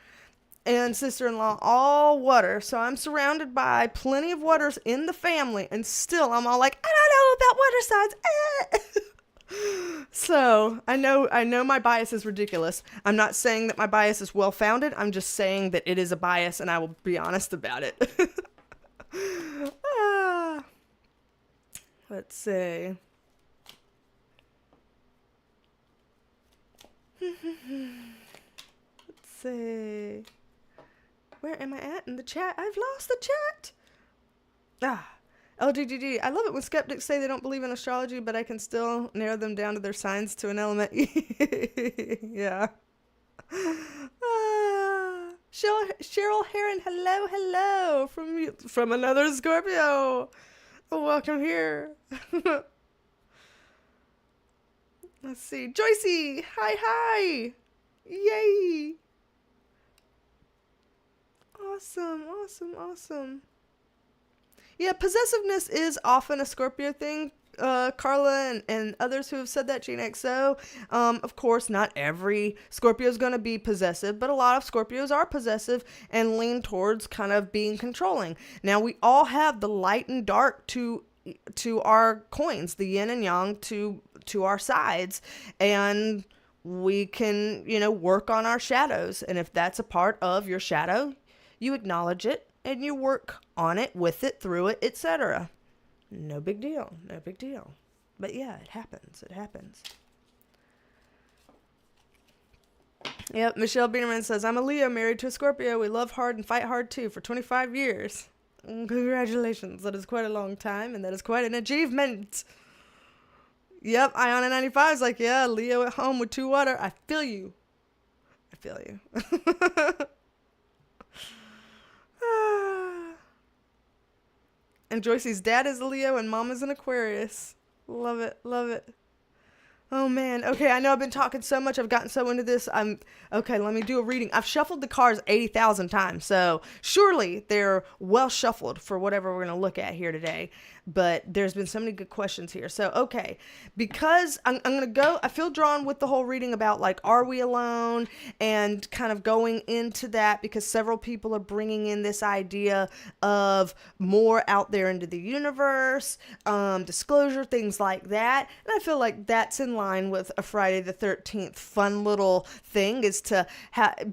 and sister-in-law, all water. So I'm surrounded by plenty of waters in the family, and still I'm all like, I don't know about water signs. So I know my bias is ridiculous. I'm not saying that my bias is well-founded. I'm just saying that it is a bias, and I will be honest about it. Let's see. Let's see. Where am I at in the chat? I've lost the chat. LGGG. I love it when skeptics say they don't believe in astrology, but I can still narrow them down to their signs to an element. Yeah. Cheryl Heron, hello from another Scorpio. Welcome here. Let's see. Joycey, hi. Yay. Awesome. Yeah, possessiveness is often a Scorpio thing. Carla and others who have said that, Gene XO. Of course, not every Scorpio is going to be possessive, but a lot of Scorpios are possessive and lean towards kind of being controlling. Now, we all have the light and dark to our coins, the yin and yang to our sides, and we can, work on our shadows. And if that's a part of your shadow, you acknowledge it and you work on it, with it, through it, etc. No big deal. But yeah, it happens. Yep, Michelle Bienerman says, I'm a Leo married to a Scorpio. We love hard and fight hard too for 25 years. Congratulations. That is quite a long time, and that is quite an achievement. Yep, Iona 95 is like, yeah, Leo at home with 2 water. I feel you. And Joycey's dad is a Leo and mom is an Aquarius. Love it. Oh man. Okay, I know I've been talking so much. I've gotten so into this. Okay, let me do a reading. I've shuffled the cards 80,000 times, so surely they're well shuffled for whatever we're going to look at here today. But there's been so many good questions here. So, okay, because I'm going to go, I feel drawn with the whole reading about, like, are we alone? And kind of going into that because several people are bringing in this idea of more out there into the universe, disclosure, things like that. And I feel like that's in line with a Friday the 13th fun little thing, is to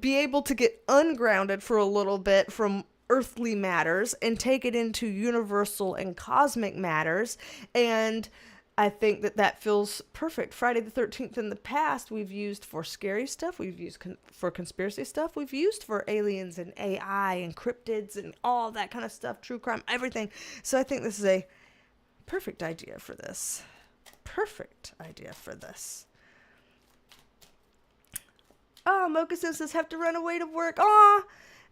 be able to get ungrounded for a little bit from earthly matters and take it into universal and cosmic matters. And I think that feels perfect. Friday the 13th in the past we've used for scary stuff, we've used for conspiracy stuff, we've used for aliens and AI and cryptids and all that kind of stuff, true crime, everything. So I think this is a perfect idea for this. Oh, Mocha says have to run away to work. Aw,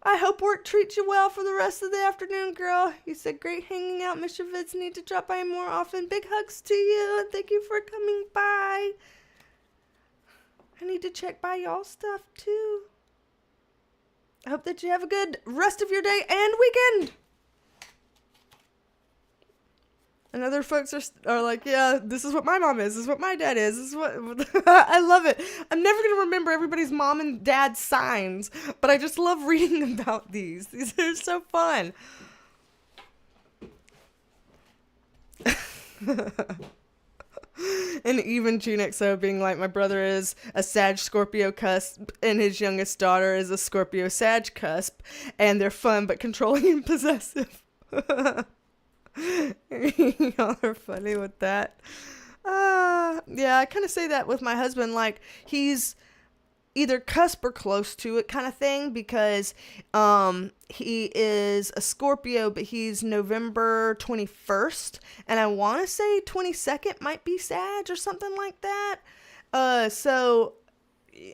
I hope work treats you well for the rest of the afternoon, girl. You said great hanging out. Mr. Vids need to drop by more often. Big hugs to you, and thank you for coming by. I need to check by y'all stuff, too. I hope that you have a good rest of your day and weekend. And other folks are like, yeah, this is what my mom is. This is what my dad is. This is what I love it. I'm never going to remember everybody's mom and dad signs, but I just love reading about these. These are so fun. And even Junixo being like, my brother is a Sag Scorpio cusp and his youngest daughter is a Scorpio Sag cusp, and they're fun but controlling and possessive. Y'all are funny with that. Yeah, I kind of say that with my husband, like he's either cusp or close to it kind of thing, because he is a Scorpio, but he's November 21st, and I want to say 22nd might be Sag or something like that. So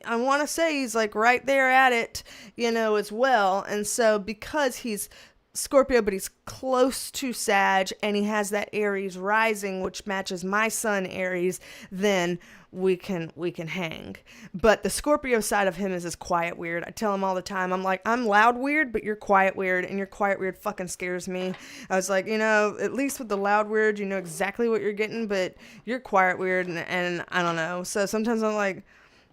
I want to say he's like right there at it, as well. And so because he's Scorpio, but he's close to Sag, and he has that Aries rising, which matches my sun Aries, then we can hang. But the Scorpio side of him is this quiet weird. I tell him all the time, I'm like, I'm loud weird, but you're quiet weird, and your quiet weird fucking scares me. I was like, at least with the loud weird, you know exactly what you're getting, but you're quiet weird, and I don't know. So sometimes I'm like,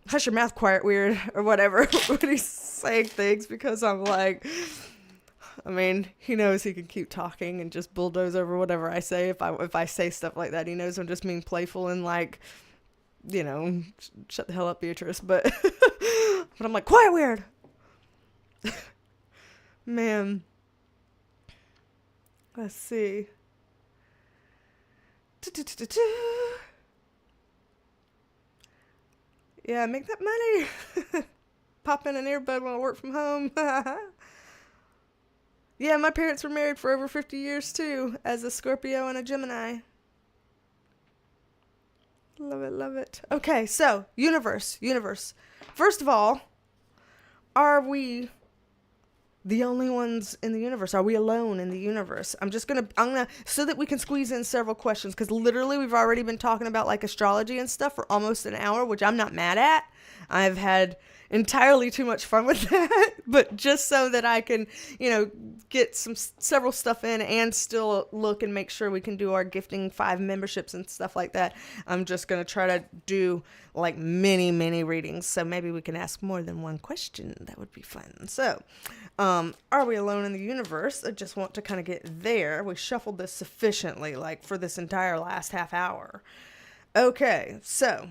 hush your mouth, quiet weird, or whatever, when he's saying things, because I'm like, I mean, he knows he can keep talking and just bulldoze over whatever I say. If I say stuff like that, he knows I'm just being playful and like, shut the hell up, Beatrice. But but I'm like, quiet weird. Man. Let's see. Yeah, make that money. Pop in an earbud when I work from home. Yeah, my parents were married for over 50 years too, as a Scorpio and a Gemini. Love it, love it. Okay, so, universe. First of all, are we the only ones in the universe? Are we alone in the universe? I'm gonna, so that we can squeeze in several questions, because literally we've already been talking about like astrology and stuff for almost an hour, which I'm not mad at. I've had entirely too much fun with that, but just so that I can, get several stuff in and still look and make sure we can do our gifting 5 memberships and stuff like that. I'm just going to try to do like many readings. So maybe we can ask more than one question. That would be fun. So, are we alone in the universe? I just want to kind of get there. We shuffled this sufficiently, like for this entire last half hour. Okay. So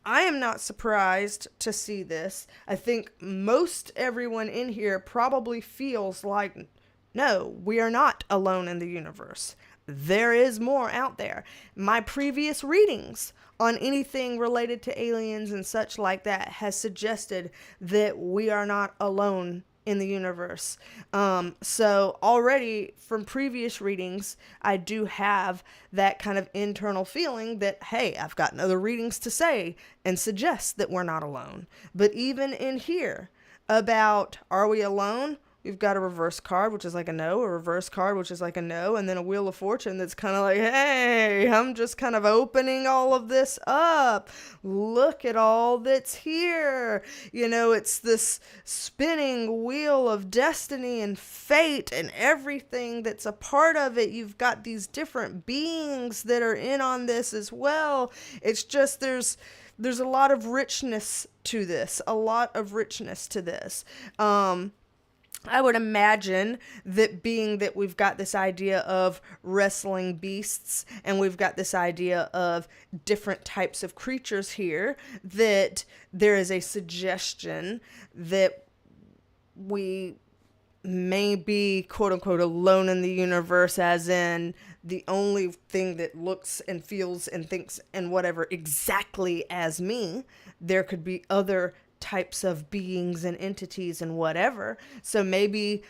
I am not surprised to see this. I think most everyone in here probably feels like, no, we are not alone in the universe. There is more out there. My previous readings on anything related to aliens and such like that has suggested that we are not alone in the universe. So already from previous readings, I do have that kind of internal feeling that, hey, I've got other readings to say and suggest that we're not alone. But even in here about, are we alone? We've got a reverse card, which is like a no, a reverse card, which is like a no, and then a Wheel of Fortune that's kind of like, hey, I'm just kind of opening all of this up. Look at all that's here. It's this spinning wheel of destiny and fate and everything that's a part of it. You've got these different beings that are in on this as well. It's just there's a lot of richness to this, I would imagine that being that we've got this idea of wrestling beasts and we've got this idea of different types of creatures here, that there is a suggestion that we may be quote unquote alone in the universe, as in the only thing that looks and feels and thinks and whatever exactly as me. There could be other types of beings and entities and whatever. So maybe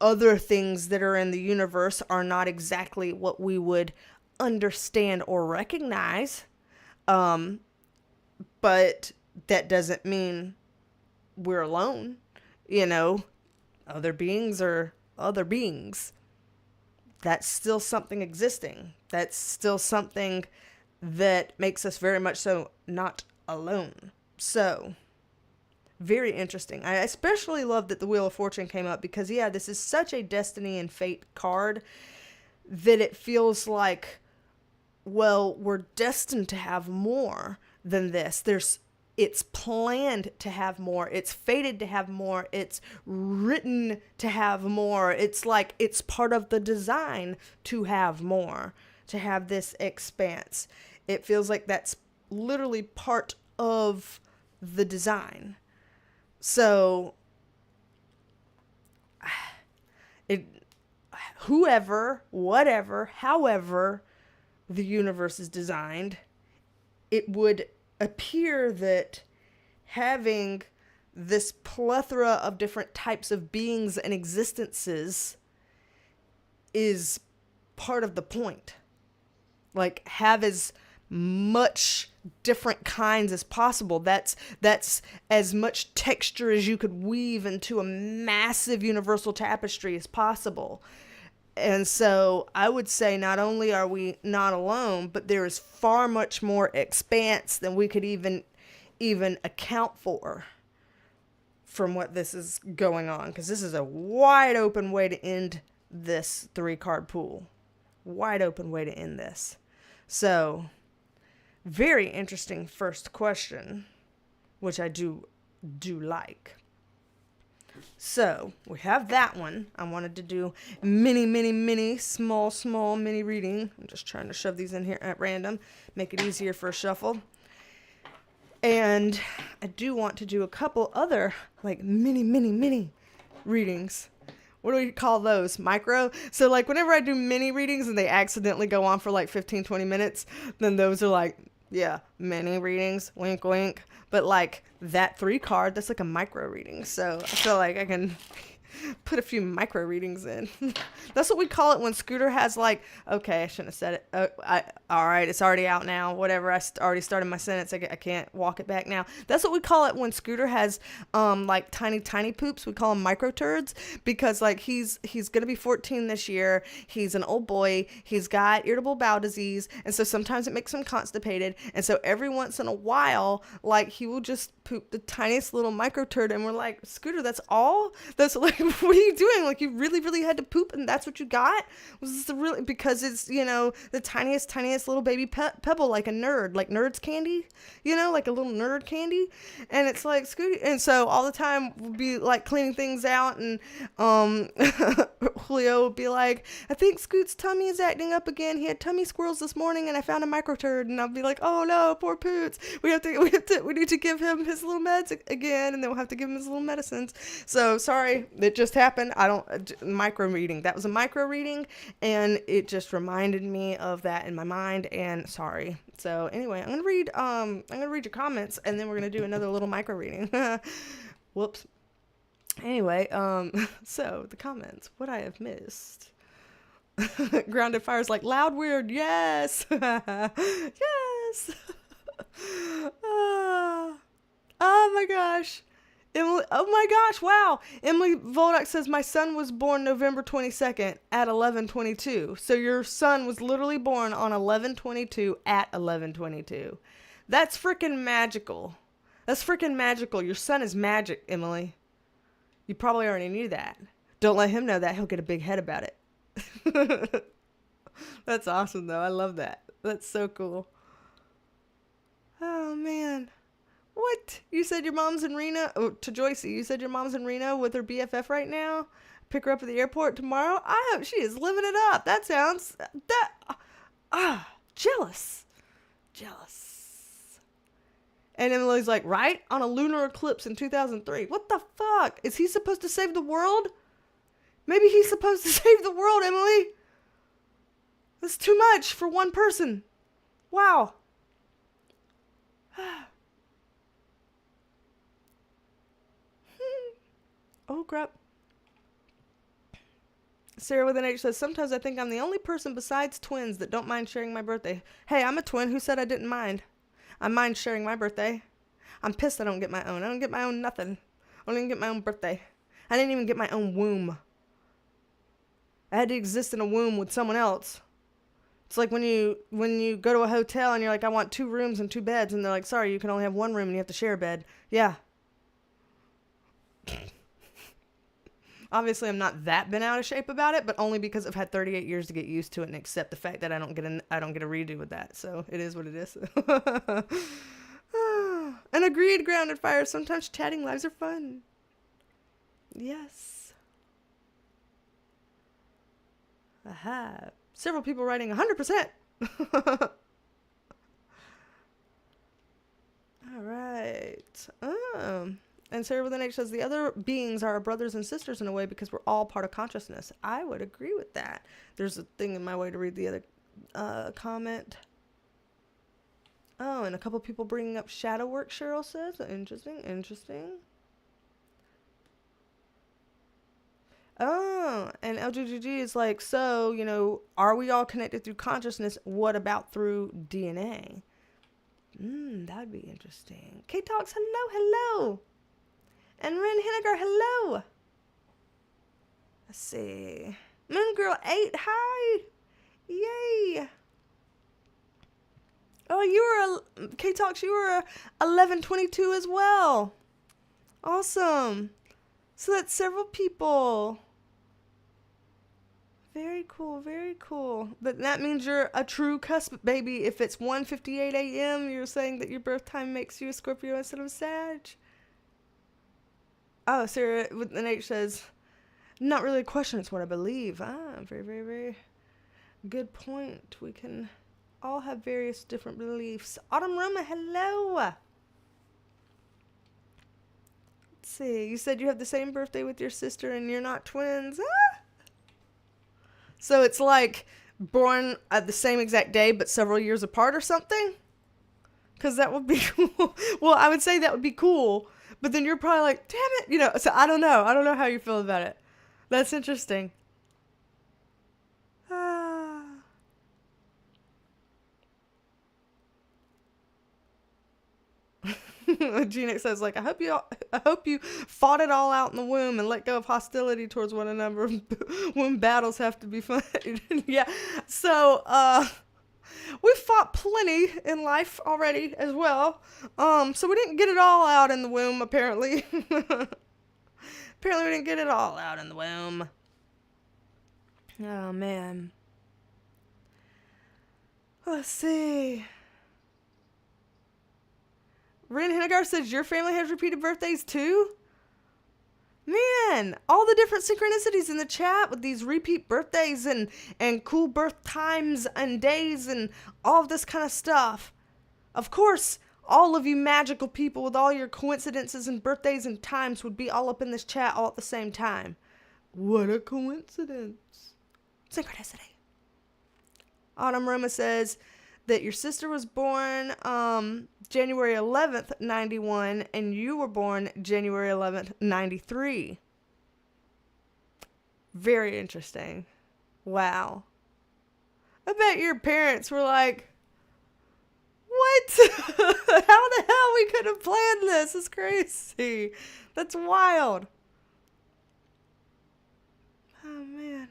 other things that are in the universe are not exactly what we would understand or recognize. But that doesn't mean we're alone. Other beings are other beings. That's still something existing. That's still something that makes us very much so not alone. So very interesting. I especially love that the Wheel of Fortune came up because, yeah, this is such a destiny and fate card that it feels like, well, we're destined to have more than this. It's planned to have more. It's fated to have more. It's written to have more. It's like it's part of the design to have more, to have this expanse. It feels like that's literally part of the design. So whoever, whatever, however the universe is designed, it would appear that having this plethora of different types of beings and existences is part of the point. Like, have as much different kinds as possible. That's as much texture as you could weave into a massive universal tapestry as possible. And so I would say not only are we not alone, but there is far much more expanse than we could even account for from what this is going on. Because this is a wide open way to end this 3-card pool. Wide open way to end this. So, very interesting first question, which I do like. So, we have that one. I wanted to do small mini reading. I'm just trying to shove these in here at random, make it easier for a shuffle. And I do want to do a couple other, like, mini readings. What do we call those? Micro? So, like, whenever I do mini readings and they accidentally go on for, like, 15, 20 minutes, then those are, like, yeah, mini readings, wink, wink. But, like, that 3-card, that's like a micro reading. So, I feel like I can put a few micro readings in. That's what we call it when Scooter has, like, okay, I shouldn't have said it. All right, it's already out now. Whatever, I already started my sentence. I can't walk it back now. That's what we call it when Scooter has, like, tiny poops. We call them micro turds because, like, he's going to be 14 this year. He's an old boy. He's got irritable bowel disease. And so sometimes it makes him constipated. And so every once in a while, like, he will just poop the tiniest little micro turd. And we're like, Scooter, that's all? That's like, what are you doing? Like, you really had to poop and that's what you got? Was this really, because it's, you know, the tiniest little baby pebble, like a nerd, like Nerds candy, you know, like a little nerd candy. And it's like, Scooty, and so all the time we'll be like cleaning things out and Julio would be like, I think Scoot's tummy is acting up again. He had tummy squirrels this morning and I found a micro turd. And I'll be like, oh no, poor Poots. We need to give him his little meds again, and then we'll have to give him his little medicines. So sorry, it just happened. Micro reading. That was a micro reading, and it just reminded me of that in my mind. And sorry. So anyway, I'm gonna read your comments, and then we're gonna do another little micro reading. Whoops. Anyway, so the comments. What I have missed. Grounded Fire's like loud weird. Yes. Yes. Oh my gosh. Emily, oh my gosh, wow. Emily Voldak says, my son was born November 22nd at 11:22. So your son was literally born on 11:22 at 11:22. That's freaking magical. That's freaking magical. Your son is magic, Emily. You probably already knew that. Don't let him know that. He'll get a big head about it. That's awesome, though. I love that. That's so cool. Oh, man. What? You said your mom's in Reno? Oh, to Joycey, you said your mom's in Reno with her BFF right now? Pick her up at the airport tomorrow? I hope she is living it up. That sounds... Jealous. Jealous. And Emily's like, right? On a lunar eclipse in 2003. What the fuck? Is he supposed to save the world? Maybe he's supposed to save the world, Emily. That's too much for one person. Wow. Oh, crap. Sarah with an H says, sometimes I think I'm the only person besides twins that don't mind sharing my birthday. Hey, I'm a twin. Who said I didn't mind? I mind sharing my birthday. I'm pissed I don't get my own. I don't get my own nothing. I don't even get my own birthday. I didn't even get my own womb. I had to exist in a womb with someone else. It's like when you go to a hotel and you're like, I want 2 rooms and 2 beds. And they're like, sorry, you can only have 1 room and you have to share a bed. Yeah. Obviously, I'm not that bent out of shape about it, but only because I've had 38 years to get used to it and accept the fact that I don't get a redo with that. So it is what it is. An agreed, Grounded Fire. Sometimes chatting lives are fun. Yes. Aha. Several people writing 100%. All right. And Sarah with an H says, the other beings are our brothers and sisters in a way because we're all part of consciousness. I would agree with that. There's a thing in my way to read the other comment. Oh, and a couple people bringing up shadow work, Cheryl says. Interesting. Oh, and LGGG is like, so, are we all connected through consciousness? What about through DNA? That'd be interesting. K-Talks, hello. And Ren Henniger, hello. Let's see. Moon Girl 8, hi. Yay. Oh, K-Talks, you were 1122 as well. Awesome. So that's several people. Very cool. But that means you're a true cusp baby. If it's 1:58 a.m., you're saying that your birth time makes you a Scorpio instead of a Sag. Oh, Sarah with an H says, not really a question, it's what I believe. Very good point. We can all have various different beliefs. Autumn Roma, hello. Let's see. You said you have the same birthday with your sister and you're not twins. So it's like born at the same exact day but several years apart or something? Because that would be cool. Well, I would say that would be cool. But then you're probably like, damn it. So I don't know. I don't know how you feel about it. That's interesting. Genic says, like, I hope you fought it all out in the womb and let go of hostility towards one another when battles have to be fought. Yeah. So, we fought plenty in life already as well. So we didn't get it all out in the womb, apparently. Apparently we didn't get it all out in the womb. Oh, man. Let's see. Ren Hennigar says, your family has repeated birthdays too? Man, all the different synchronicities in the chat with these repeat birthdays and cool birth times and days and all of this kind of stuff. Of course, all of you magical people with all your coincidences and birthdays and times would be all up in this chat all at the same time. What a coincidence. Synchronicity. Autumn Roma says that your sister was born January 11th, 91, and you were born January 11th, 93. Very interesting. Wow. I bet your parents were like, what? How the hell we could have planned this? It's crazy. That's wild. Oh, man.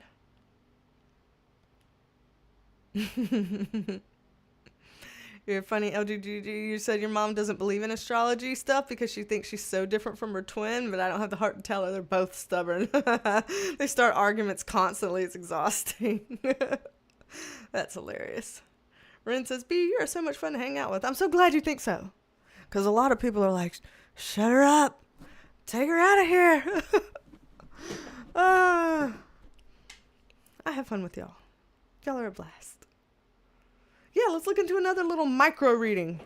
You're funny, LGGG. You said your mom doesn't believe in astrology stuff because she thinks she's so different from her twin, but I don't have the heart to tell her. They're both stubborn. They start arguments constantly. It's exhausting. That's hilarious. Ren says, B, you are so much fun to hang out with. I'm so glad you think so. Because a lot of people are like, shut her up. Take her out of here. I have fun with y'all. Y'all are a blast. Yeah, let's look into another little micro reading.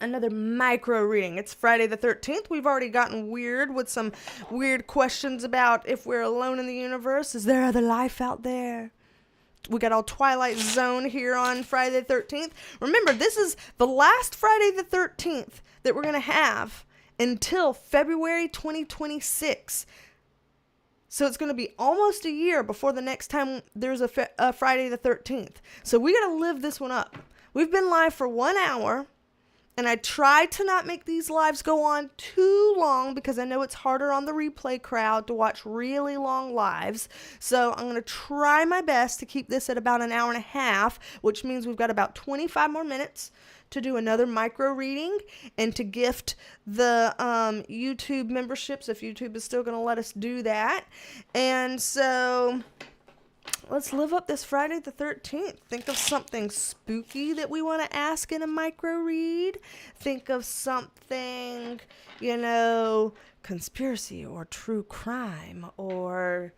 It's Friday the 13th. We've already gotten weird with some weird questions about if we're alone in the universe. Is there other life out there? We got all Twilight Zone here on Friday the 13th. Remember, this is the last Friday the 13th that we're going to have until February 2026. So it's going to be almost a year before the next time there's a Friday the 13th. So we got to live this one up. We've been live for 1 hour, and I try to not make these lives go on too long because I know it's harder on the replay crowd to watch really long lives. So I'm going to try my best to keep this at about an hour and a half, which means we've got about 25 more minutes to do another micro reading and to gift the YouTube memberships if YouTube is still going to let us do that. And so let's live up this Friday the 13th. Think of something spooky that we want to ask in a micro read. Think of something, conspiracy or true crime or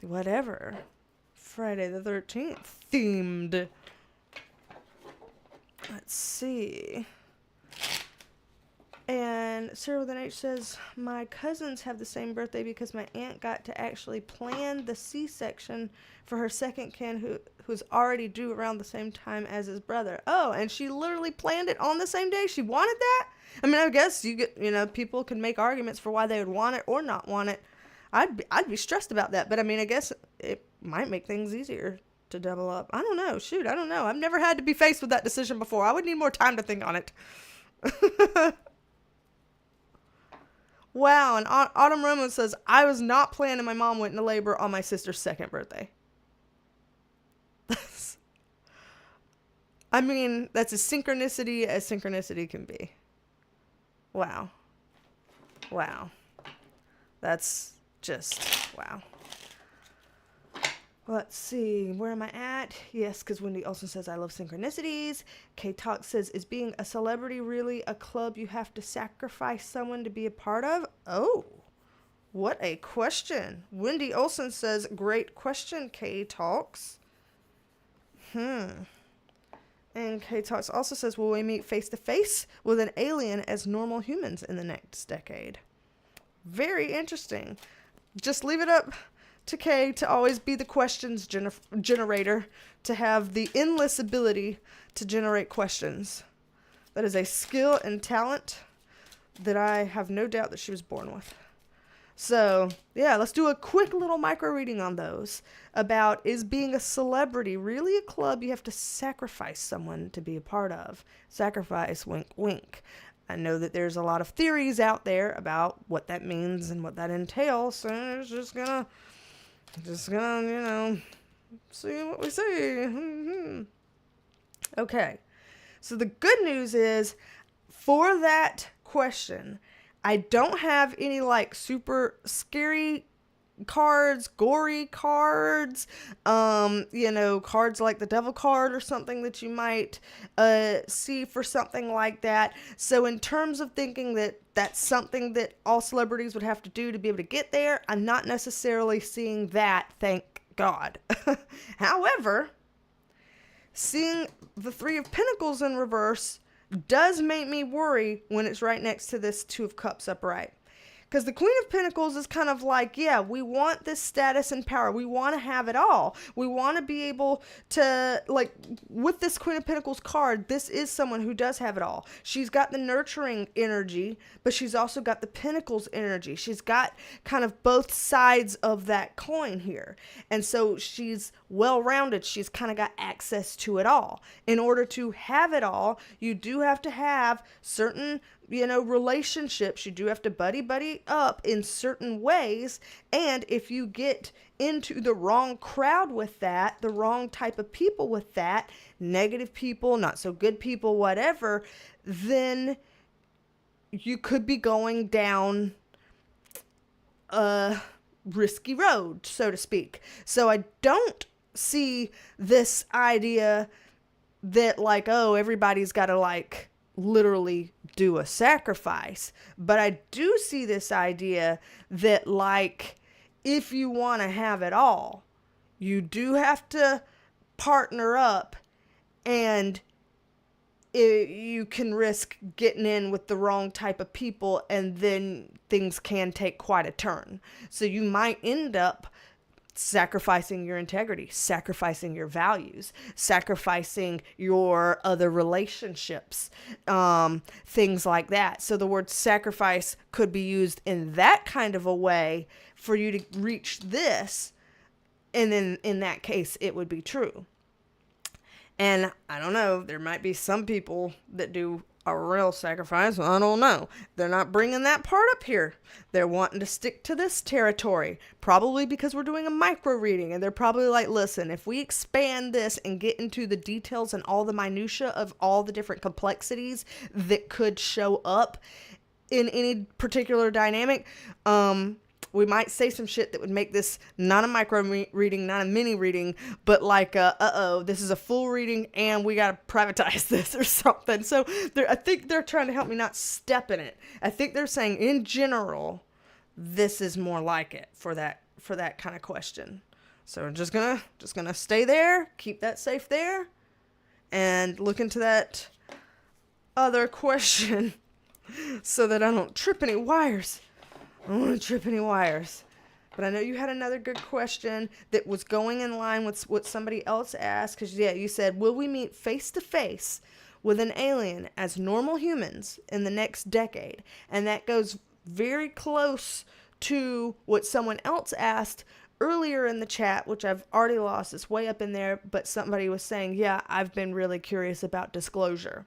whatever. Friday the 13th themed. Let's see. And Sarah with an H says, my cousins have the same birthday because my aunt got to actually plan the C-section for her second kid who's already due around the same time as his brother. Oh, and she literally planned it on the same day? She wanted that? I mean, I guess people can make arguments for why they would want it or not want it. I'd be stressed about that, but I mean, I guess it might make things easier to double up. I don't know. Shoot, I don't know. I've never had to be faced with that decision before. I would need more time to think on it. Wow, and Autumn Roman says, I was not planning my mom went into labor on my sister's second birthday. I mean, that's as synchronicity can be. Wow. That's just, wow. Let's see, where am I at? Yes, because Wendy also says, I love synchronicities. K-Talk says, is being a celebrity really a club you have to sacrifice someone to be a part of? Oh, what a question. Wendy Olson says, great question, K-Talks. And K-Talks also says, will we meet face-to-face with an alien as normal humans in the next decade? Very interesting. Just leave it up to Kay to always be the questions generator, to have the endless ability to generate questions. That is a skill and talent that I have no doubt that she was born with. So, yeah, let's do a quick little micro reading on those about, is being a celebrity really a club you have to sacrifice someone to be a part of? Sacrifice, wink, wink. I know that there's a lot of theories out there about what that means and what that entails, so it's just gonna, see what we see. Okay. So the good news is, for that question, I don't have any super scary cards, gory cards, cards like the devil card or something that you might see for something like that. So in terms of thinking that that's something that all celebrities would have to do to be able to get there, I'm not necessarily seeing that, thank God. However, seeing the Three of Pentacles in reverse does make me worry when it's right next to this Two of Cups upright. Because the Queen of Pentacles is kind of like, yeah, we want this status and power. We want to have it all. We want to be able to, with this Queen of Pentacles card, this is someone who does have it all. She's got the nurturing energy, but she's also got the Pentacles energy. She's got kind of both sides of that coin here. And so she's well-rounded. She's kind of got access to it all. In order to have it all, you do have to have certain relationships. You do have to buddy up in certain ways. And if you get into the wrong crowd with that, the wrong type of people with that, negative people, not so good people, whatever, then you could be going down a risky road, so to speak. So I don't see this idea that everybody's got to literally do a sacrifice. But I do see this idea that if you want to have it all, you do have to partner up, and you can risk getting in with the wrong type of people, and then things can take quite a turn. So you might end up sacrificing your integrity, sacrificing your values, sacrificing your other relationships, things like that. So the word sacrifice could be used in that kind of a way for you to reach this. And then in that case, it would be true. And I don't know, there might be some people that do a real sacrifice? I don't know. They're not bringing that part up here. They're wanting to stick to this territory, probably because we're doing a micro reading, and they're probably like, listen, if we expand this and get into the details and all the minutia of all the different complexities that could show up in any particular dynamic, we might say some shit that would make this not a micro reading, not a mini reading, but like, this is a full reading and we got to privatize this or something. So I think they're trying to help me not step in it. I think they're saying in general, this is more like it for that kind of question. So I'm just gonna stay there, keep that safe there, and look into that other question so that I don't trip any wires. I don't want to trip any wires. But I know you had another good question that was going in line with what somebody else asked. Because, yeah, you said, will we meet face to face with an alien as normal humans in the next decade? And that goes very close to what someone else asked earlier in the chat, which I've already lost. It's way up in there. But somebody was saying, yeah, I've been really curious about disclosure.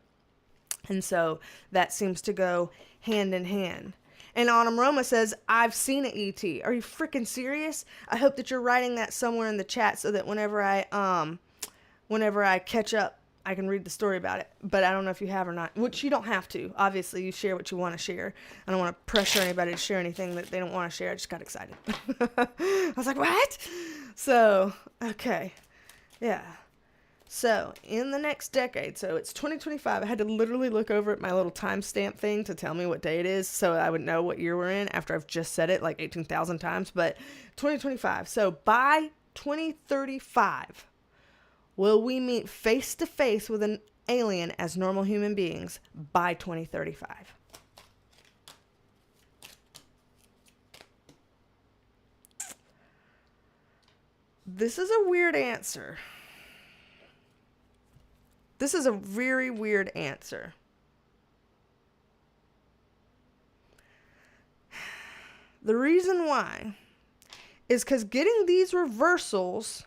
And so that seems to go hand in hand. And Autumn Roma says, I've seen an ET. Are you freaking serious? I hope that you're writing that somewhere in the chat so that whenever I catch up, I can read the story about it. But I don't know if you have or not, which you don't have to. Obviously, you share what you want to share. I don't want to pressure anybody to share anything that they don't want to share. I just got excited. I was like, what? So, okay. Yeah. So, in the next decade, so it's 2025, I had to literally look over at my little timestamp thing to tell me what day it is so I would know what year we're in after I've just said it like 18,000 times, but 2025. So, by 2035, will we meet face to face with an alien as normal human beings by 2035? This is a weird answer. This is a very weird answer. The reason why is because getting these reversals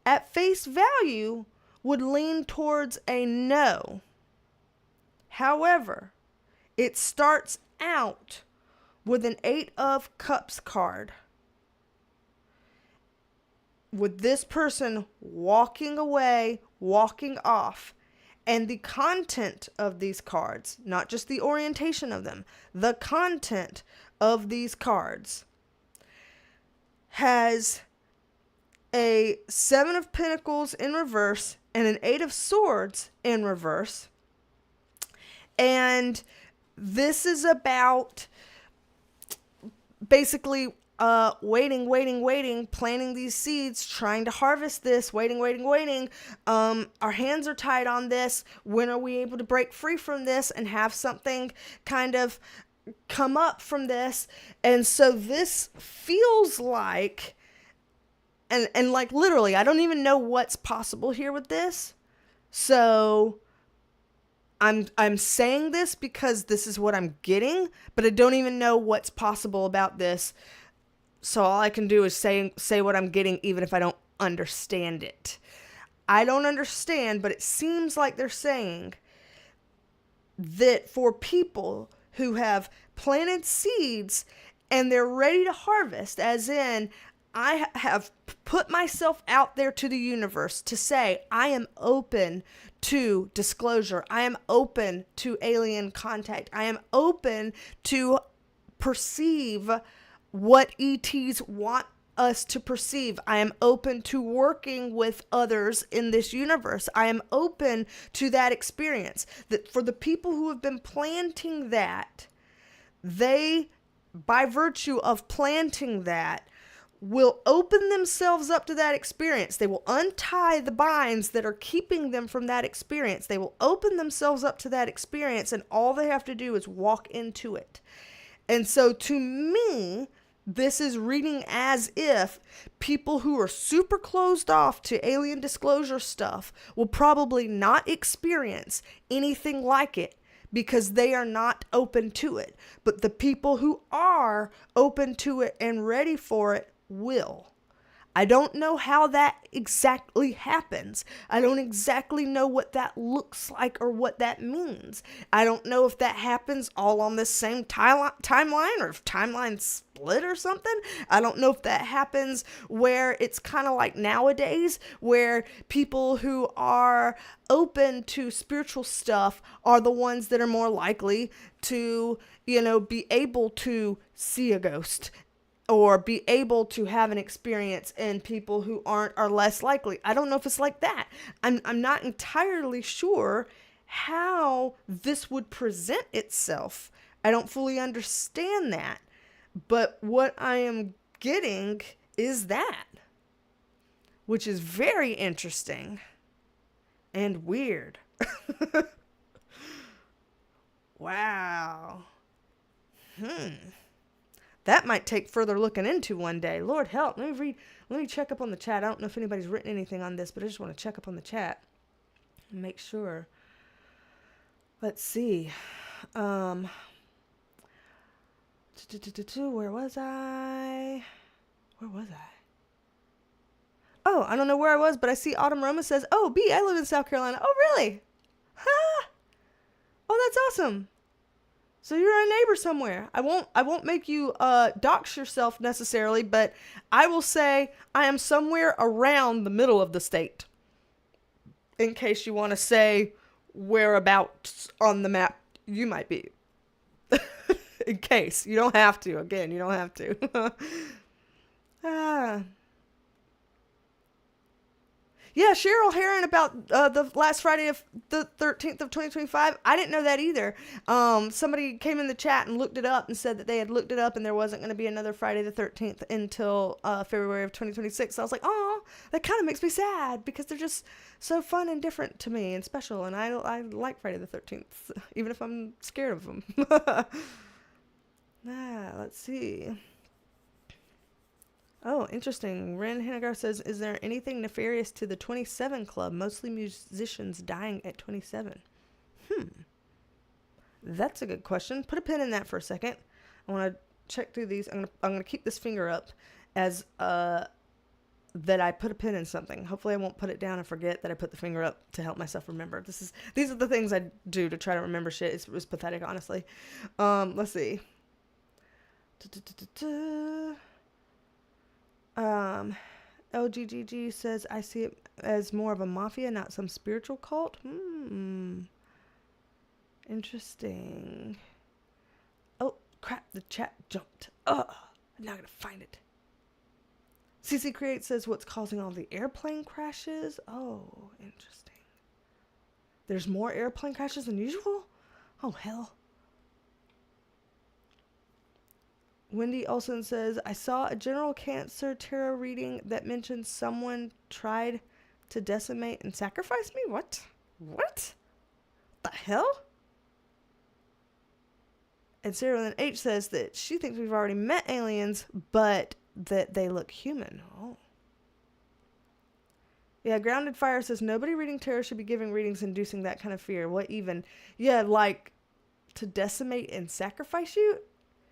at face value would lean towards a no. However, it starts out with an 8 of Cups card, with this person walking away, walking off. And the content of these cards, not just the orientation of them, the content of these cards has a 7 of Pentacles in reverse and an 8 of Swords in reverse. And this is about basically waiting, planting these seeds, trying to harvest this, waiting. Our hands are tied on this. When are we able to break free from this and have something kind of come up from this? And so this feels like, and like literally, I don't even know what's possible here with this. So I'm saying this because this is what I'm getting, but I don't even know what's possible about this. So all I can do is say what I'm getting, even if I don't understand it. I don't understand, but it seems like they're saying that for people who have planted seeds and they're ready to harvest, as in, I have put myself out there to the universe to say, I am open to disclosure. I am open to alien contact. I am open to perceive what ETs want us to perceive. I am open to working with others in this universe. I am open to that experience. That for the people who have been planting that, they, by virtue of planting that, will open themselves up to that experience. They will untie the binds that are keeping them from that experience. They will open themselves up to that experience, and all they have to do is walk into it. And so to me, this is reading as if people who are super closed off to alien disclosure stuff will probably not experience anything like it because they are not open to it. But the people who are open to it and ready for it will. I don't know how that exactly happens. I don't exactly know what that looks like or what that means. I don't know if that happens all on the same timeline or if timelines split or something. I don't know if that happens where it's kind of like nowadays where people who are open to spiritual stuff are the ones that are more likely to, be able to see a ghost or be able to have an experience, and people who aren't are less likely. I don't know if it's like that. I'm not entirely sure how this would present itself. I don't fully understand that. But what I am getting is that, which is very interesting and weird. Wow. That might take further looking into one day. Lord help. Let me check up on the chat. I don't know if anybody's written anything on this, but I just want to check up on the chat and make sure. Let's see. Where was I? Oh, I don't know where I was, but I see Autumn Roma says, "Oh, B, I live in South Carolina." Oh, really? Ha! Oh, that's awesome. So you're a neighbor somewhere. I won't make you dox yourself necessarily, but I will say I am somewhere around the middle of the state. In case you want to say whereabouts on the map you might be. In case. You don't have to. Again, you don't have to. Yeah, Cheryl Heron about the last Friday of the 13th of 2025. I didn't know that either. Somebody came in the chat and looked it up and said that they had looked it up and there wasn't going to be another Friday the 13th until February of 2026. So I was like, oh, that kind of makes me sad because they're just so fun and different to me and special. And I like Friday the 13th, even if I'm scared of them. Let's see. Oh, interesting. Ren Hennigar says, is there anything nefarious to the 27 Club? Mostly musicians dying at 27. That's a good question. Put a pin in that for a second. I want to check through these. I'm gonna keep this finger up as that I put a pin in something. Hopefully I won't put it down and forget that I put the finger up to help myself remember. These are the things I do to try to remember shit. It was pathetic, honestly. Let's see. LGGG says, I see it as more of a mafia, not some spiritual cult. Interesting. Oh, crap, the chat jumped. I'm not going to find it. CC Create says, what's causing all the airplane crashes? Oh, interesting. There's more airplane crashes than usual? Oh, hell. Wendy Olson says, I saw a general Cancer tarot reading that mentioned someone tried to decimate and sacrifice me? What? What the hell? And Sarah Lynn H says that she thinks we've already met aliens, but that they look human. Oh. Yeah, Grounded Fire says, nobody reading tarot should be giving readings inducing that kind of fear. What even? Yeah, like, to decimate and sacrifice you?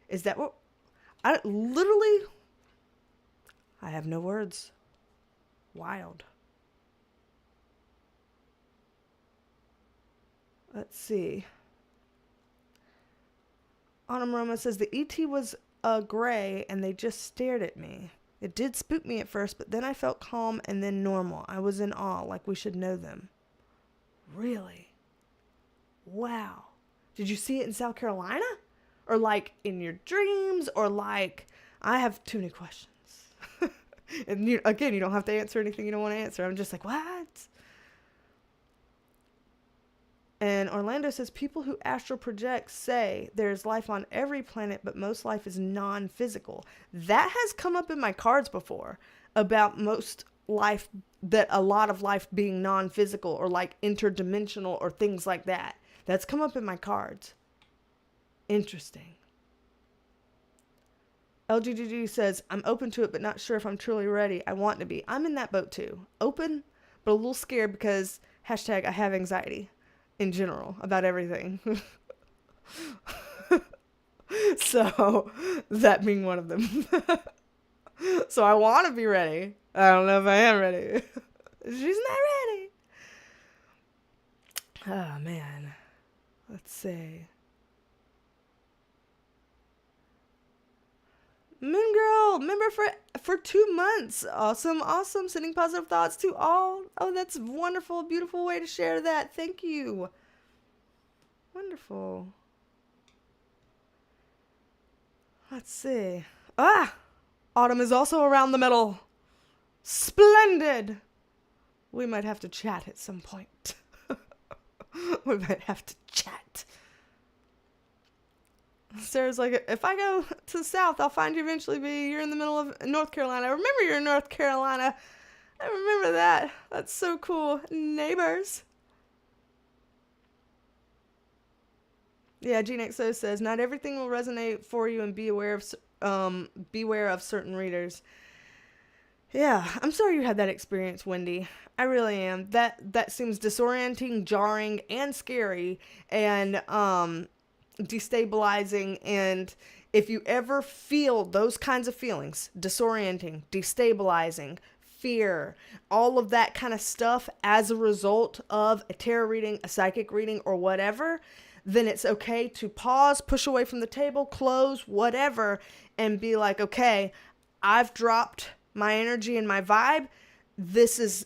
Is that what? I have no words. Wild. Let's see. Autumn Roma says, the ET was gray and they just stared at me. It did spook me at first, but then I felt calm and then normal. I was in awe, like we should know them. Really? Wow. Did you see it in South Carolina? Or like in your dreams, or like, I have too many questions. And you don't have to answer anything you don't want to answer. I'm just like, what? And Orlando says, people who astral project say there's life on every planet, but most life is non-physical. That has come up in my cards before about most life, that a lot of life being non-physical or like interdimensional or things like that. That's come up in my cards. Interesting. LGGG says, I'm open to it, but not sure if I'm truly ready. I want to be. I'm in that boat too. Open, but a little scared because # I have anxiety in general about everything. So, that being one of them. So I want to be ready. I don't know if I am ready. She's not ready. Oh, man. Let's see. Moon Girl, member for 2 months. Awesome, awesome. Sending positive thoughts to all. Oh, that's wonderful. Beautiful way to share that. Thank you. Wonderful. Let's see. Autumn is also around the middle. Splendid. We might have to chat at some point. We might have to chat. Sarah's like, if I go to the south, I'll find you eventually, B. You're in the middle of North Carolina. I remember you're in North Carolina. I remember that. That's so cool. Neighbors. Yeah, GeneXO says, not everything will resonate for you, and beware of certain readers. Yeah, I'm sorry you had that experience, Wendy. I really am. That seems disorienting, jarring, and scary, and destabilizing. And if you ever feel those kinds of feelings, disorienting, destabilizing, fear, all of that kind of stuff as a result of a tarot reading, a psychic reading, or whatever, then it's okay to pause, push away from the table, close, whatever, and be like, okay, I've dropped my energy and my vibe. This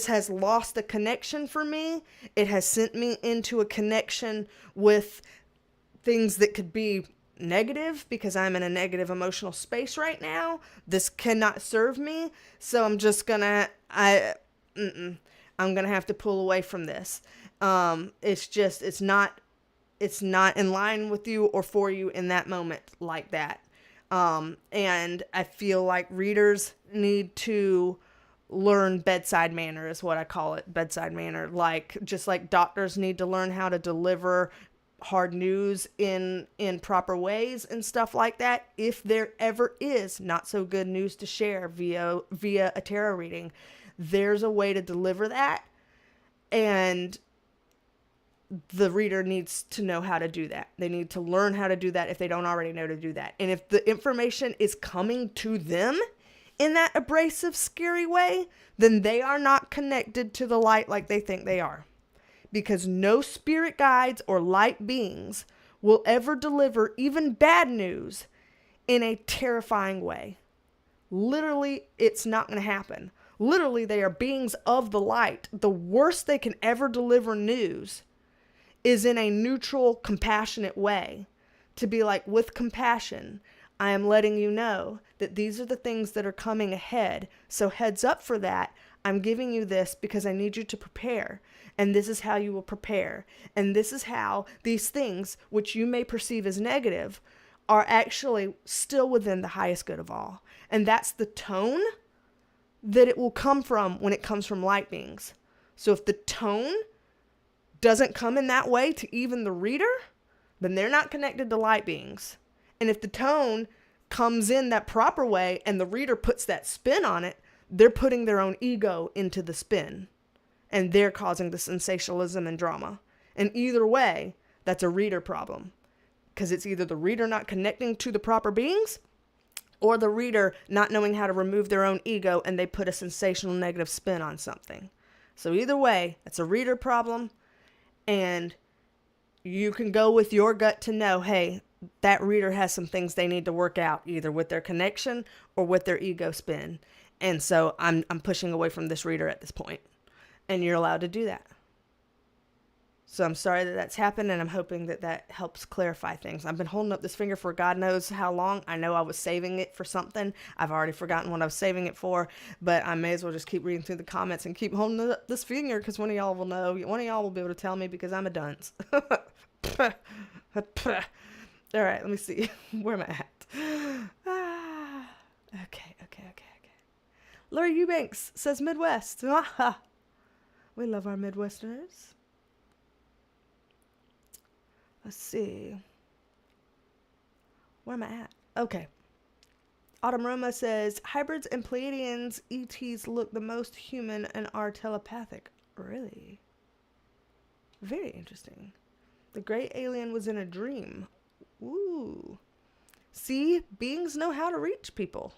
has lost a connection for me. It has sent me into a connection with things that could be negative because I'm in a negative emotional space right now. This cannot serve me. So I'm just gonna, I'm gonna have to pull away from this. It's not in line with you or for you in that moment like that. And I feel like readers need to learn bedside manner is what I call it. Bedside manner. Just like doctors need to learn how to deliver hard news in proper ways and stuff like that. If there ever is not so good news to share via a tarot reading, there's a way to deliver that. And the reader needs to know how to do that. They need to learn how to do that if they don't already know to do that. And if the information is coming to them in that abrasive, scary way, then they are not connected to the light like they think they are. Because no spirit guides or light beings will ever deliver even bad news in a terrifying way. Literally, it's not going to happen. Literally, they are beings of the light. The worst they can ever deliver news is in a neutral, compassionate way. To be like, with compassion, I am letting you know that these are the things that are coming ahead. So heads up for that. I'm giving you this because I need you to prepare. And this is how you will prepare. And this is how these things, which you may perceive as negative, are actually still within the highest good of all. And that's the tone that it will come from when it comes from light beings. So if the tone doesn't come in that way to even the reader, then they're not connected to light beings. And if the tone comes in that proper way and the reader puts that spin on it, they're putting their own ego into the spin. And they're causing the sensationalism and drama. And either way, that's a reader problem. Because it's either the reader not connecting to the proper beings, or the reader not knowing how to remove their own ego and they put a sensational negative spin on something. So either way, it's a reader problem. And you can go with your gut to know, hey, that reader has some things they need to work out, either with their connection or with their ego spin. And so I'm pushing away from this reader at this point. And you're allowed to do that. So I'm sorry that that's happened, and I'm hoping that that helps clarify things. I've been holding up this finger for God knows how long. I know I was saving it for something. I've already forgotten what I was saving it for, but I may as well just keep reading through the comments and keep holding up this finger, because one of y'all will know. One of y'all will be able to tell me, because I'm a dunce. All right, let me see. Where am I at? Okay. Laura Eubanks says Midwest. We love our Midwesterners. Let's see. Where am I at? Okay. Autumn Roma says, hybrids and Pleiadians ETs look the most human and are telepathic. Really? Very interesting. The gray alien was in a dream. Ooh. See, beings know how to reach people.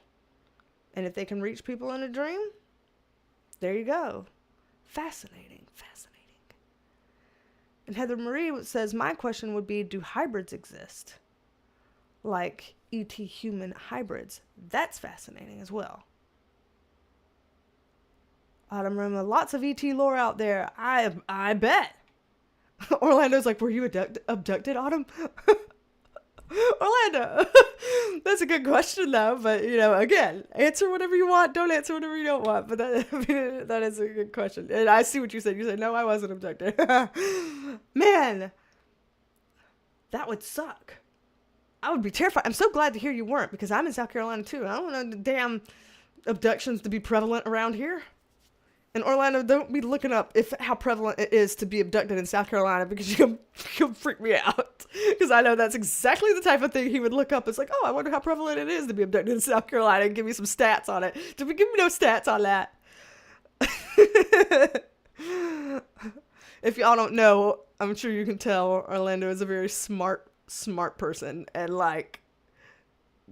And if they can reach people in a dream, there you go. Fascinating, fascinating. And Heather Marie says, my question would be, do hybrids exist? Like ET human hybrids. That's fascinating as well. Autumn Roma, lots of ET lore out there. I bet. Orlando's like, were you abducted, Autumn? Orlando. That's a good question, though. But, again, answer whatever you want. Don't answer whatever you don't want. But that is a good question. And I see what you said. You said, no, I wasn't abducted. Man, that would suck. I would be terrified. I'm so glad to hear you weren't, because I'm in South Carolina, too. I don't want the damn abductions to be prevalent around here. And Orlando, don't be looking up how prevalent it is to be abducted in South Carolina, because you'll freak me out. Because I know that's exactly the type of thing he would look up. It's like, oh, I wonder how prevalent it is to be abducted in South Carolina, and give me some stats on it. Give me no stats on that. If y'all don't know, I'm sure you can tell Orlando is a very smart person, and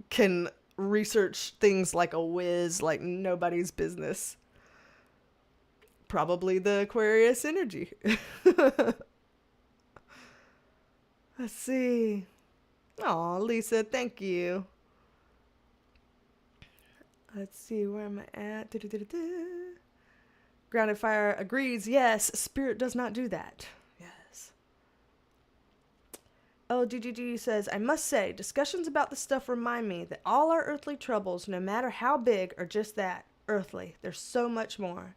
can research things like a whiz, like nobody's business. Probably the Aquarius energy. Let's see. Aw, Lisa, thank you. Let's see, where am I at? Grounded Fire agrees. Yes, spirit does not do that. Yes. LGGG says, I must say, discussions about this stuff remind me that all our earthly troubles, no matter how big, are just that, earthly. There's so much more.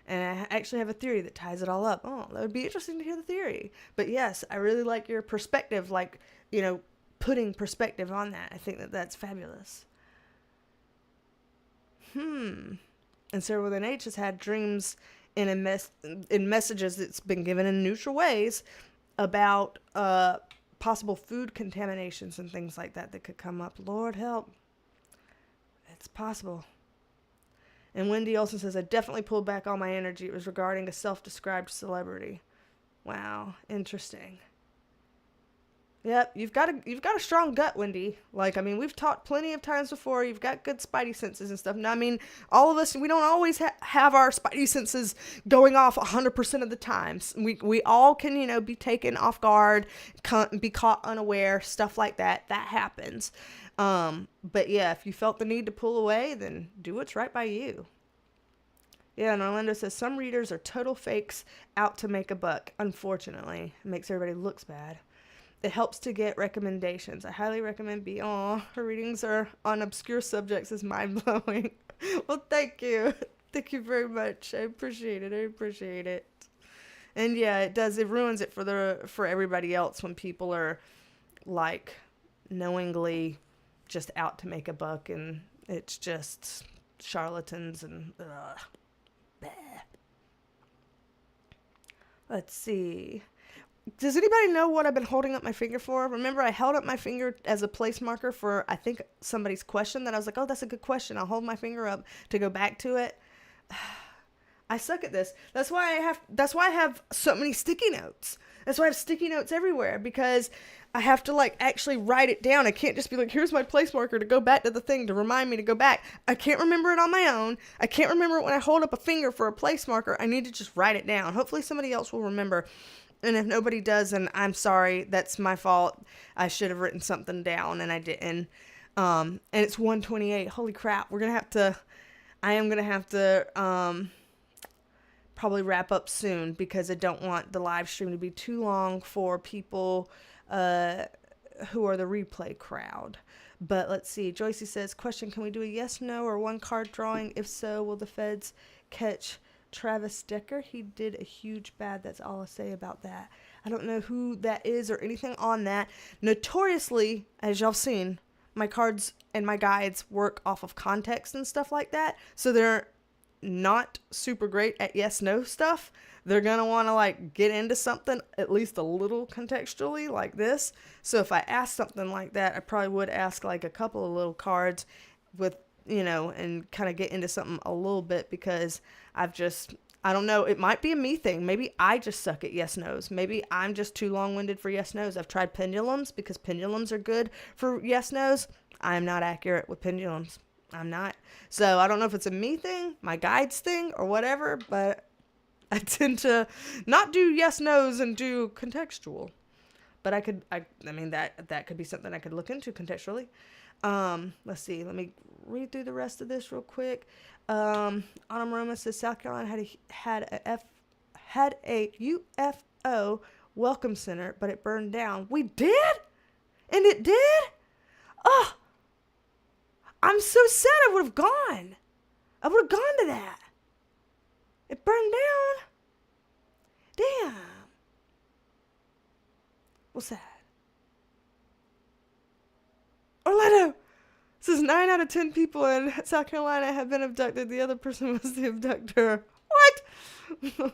And I actually have a theory that ties it all up. Oh, that would be interesting to hear the theory. But yes, I really like your perspective, putting perspective on that. I think that's fabulous. And Sarah with an H has had dreams in messages that's been given in neutral ways about possible food contaminations and things like that could come up. Lord help. It's possible. And Wendy also says, I definitely pulled back all my energy. It was regarding a self-described celebrity. Wow, interesting. Yep, you've got a strong gut, Wendy. We've talked plenty of times before. You've got good spidey senses and stuff. Now, all of us, we don't always have our spidey senses going off 100% of the times. We all can, be taken off guard, be caught unaware, stuff like that. That happens. But yeah, if you felt the need to pull away, then do what's right by you. Yeah, and Orlando says, some readers are total fakes out to make a buck. Unfortunately, it makes everybody looks bad. It helps to get recommendations. I highly recommend her readings are on obscure subjects is mind-blowing. Well, thank you. Thank you very much. I appreciate it. And yeah, it does. It ruins it for everybody else when people are knowingly just out to make a buck, and it's just charlatans and Let's see. Does anybody know what I've been holding up my finger for? Remember, I held up my finger as a place marker for, I think, somebody's question that I was like, oh, that's a good question. I'll hold my finger up to go back to it. I suck at this. That's why I have so many sticky notes. That's why I have sticky notes everywhere, because I have to actually write it down. I can't just be like, here's my place marker to go back to the thing to remind me to go back. I can't remember it on my own. I can't remember it when I hold up a finger for a place marker. I need to just write it down. Hopefully somebody else will remember. And if nobody does, then I'm sorry. That's my fault. I should have written something down and I didn't. And it's 1:28. Holy crap. I am going to have to probably wrap up soon, because I don't want the live stream to be too long for people who are the replay crowd. But let's see. Joycey says, question, can we do a yes, no, or one card drawing? If so, will the feds catch Travis Decker? He did a huge bad. That's all I'll say about that. I don't know who that is or anything on that. Notoriously, as y'all seen, my cards and my guides work off of context and stuff like that. So they're not super great at yes, no stuff. They're going to want to get into something at least a little contextually like this. So if I ask something like that, I probably would ask a couple of little cards with, and kind of get into something a little bit, because I don't know, it might be a me thing. Maybe I just suck at yes, no's. Maybe I'm just too long-winded for yes, no's. I've tried pendulums, because pendulums are good for yes, no's. I'm not accurate with pendulums. I'm not. So I don't know if it's a me thing, my guides thing, or whatever, but I tend to not do yes, no's and do contextual. But I mean, that could be something I could look into contextually. Let's see. Let me read through the rest of this real quick. Autumn Roma says South Carolina had a UFO welcome center, but it burned down. We did? And it did? Oh, I'm so sad. I would have gone. I would have gone to that. It burned down. Damn. What's that? Orlando says 9 out of 10 people in South Carolina have been abducted. The other person was the abductor. What?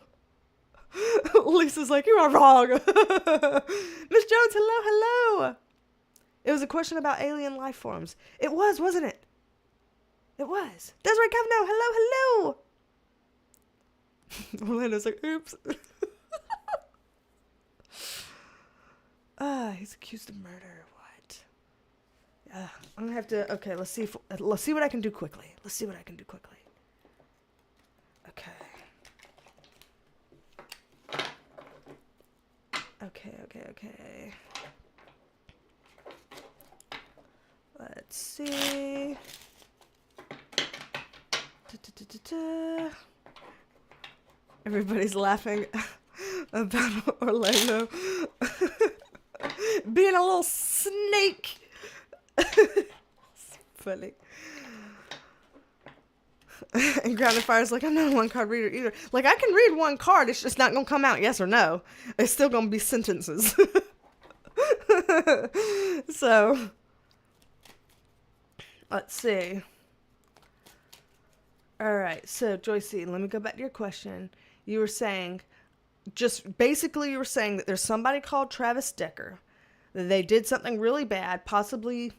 Lisa's like, you are wrong. Miss Jones, hello. It was a question about alien life forms. It was, wasn't it? It was. Desiree Cavanaugh, hello. Orlando's like, oops. He's accused of murder. What? I'm gonna have to. Okay, let's see what I can do quickly. Okay. Let's see. Everybody's laughing about Orlando being a little snake. It's funny. And Grounded Fire's like, I'm not a one-card reader either. Like, I can read one card. It's just not going to come out yes or no. It's still going to be sentences. So, let's see. All right. So, Joyce, let me go back to your question. You were saying, you were saying that there's somebody called Travis Decker. That they did something really bad, possibly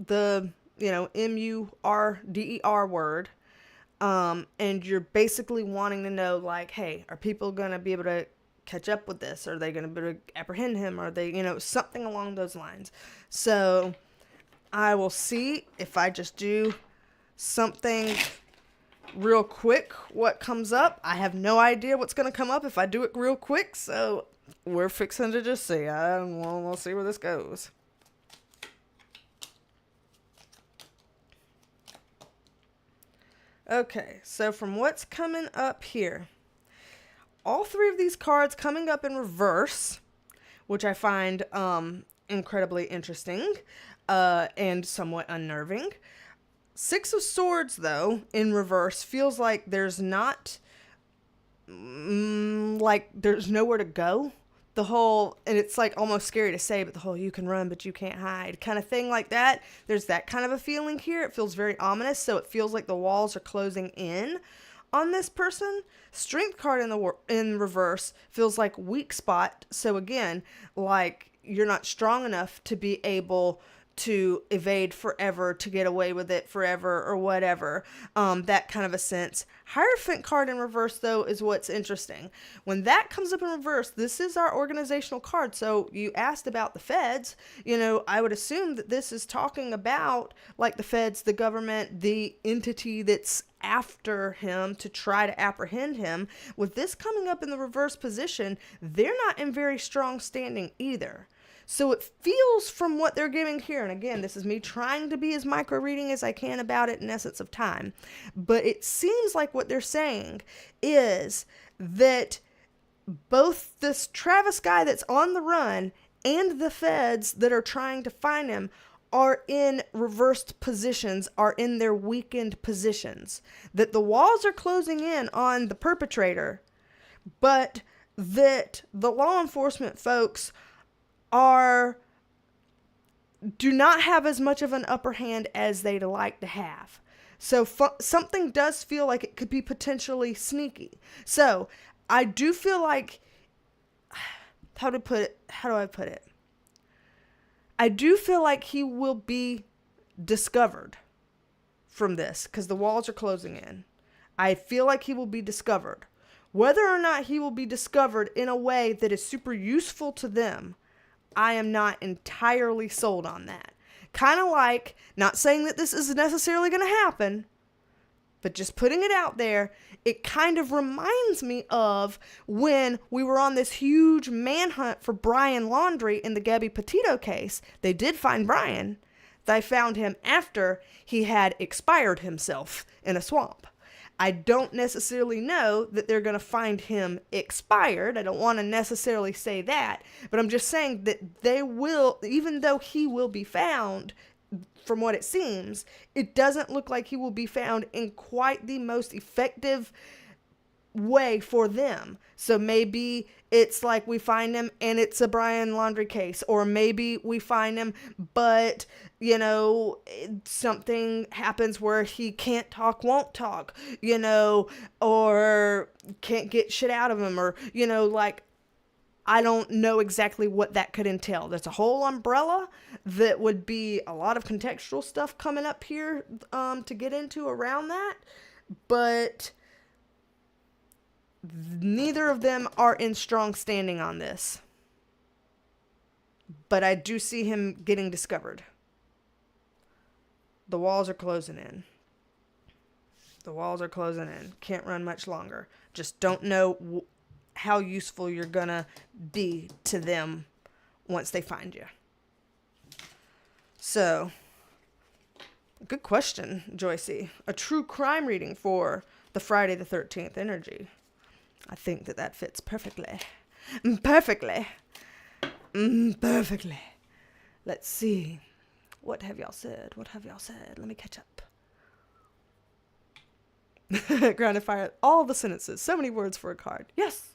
the, MURDER word. And you're basically wanting to know, like, hey, are people going to be able to catch up with this? Are they going to be able to apprehend him? Are they, something along those lines. So I will see if I just do something real quick, what comes up. I have no idea what's going to come up if I do it real quick. So we're fixing to just see. We'll see where this goes. Okay, so from what's coming up here, all three of these cards coming up in reverse, which I find incredibly interesting and somewhat unnerving. Six of Swords, though, in reverse, feels like there's not, there's nowhere to go. The whole, and it's like almost scary to say, but the whole you can run, but you can't hide kind of thing like that. There's that kind of a feeling here. It feels very ominous. So it feels like the walls are closing in on this person. Strength card in reverse feels like weak spot. So again, like you're not strong enough to be able to evade forever, to get away with it forever or whatever. That kind of a sense. Hierophant card in reverse, though, is what's interesting. When that comes up in reverse, this is our organizational card. So you asked about the feds. I would assume that this is talking about like the feds, the government, the entity that's after him to try to apprehend him. With this coming up in the reverse position, they're not in very strong standing either. So it feels from what they're giving here, and again, this is me trying to be as micro reading as I can about it in essence of time, but it seems like what they're saying is that both this Travis guy that's on the run and the feds that are trying to find him are in reversed positions, are in their weakened positions, that the walls are closing in on the perpetrator, but that the law enforcement folks do not have as much of an upper hand as they'd like to have. So something does feel like it could be potentially sneaky. So I do feel like, how do I put it? I do feel like he will be discovered from this because the walls are closing in. I feel like he will be discovered. Whether or not he will be discovered in a way that is super useful to them, I am not entirely sold on that. kind of like, not saying that this is necessarily going to happen, but just putting it out there, it kind of reminds me of when we were on this huge manhunt for Brian Laundrie in the Gabby Petito case. They did find Brian. They found him after he had expired himself in a swamp. I don't necessarily know that they're going to find him expired. I don't want to necessarily say that, but I'm just saying that they will, even though he will be found, from what it seems, it doesn't look like he will be found in quite the most effective way for them. So maybe it's like we find him and it's a Brian Laundrie case, or maybe we find him but something happens where he can't talk, won't talk, or can't get shit out of him, or I don't know exactly what that could entail. There's a whole umbrella that would be a lot of contextual stuff coming up here to get into around that, but neither of them are in strong standing on this. But I do see him getting discovered. The walls are closing in. The walls are closing in. Can't run much longer. Just don't know how useful you're gonna be to them once they find you. So, good question, Joycey. A true crime reading for the Friday the 13th energy. I think that fits perfectly. Perfectly. Perfectly. Let's see. What have y'all said? Let me catch up. Grounded fire. All the sentences. So many words for a card. Yes.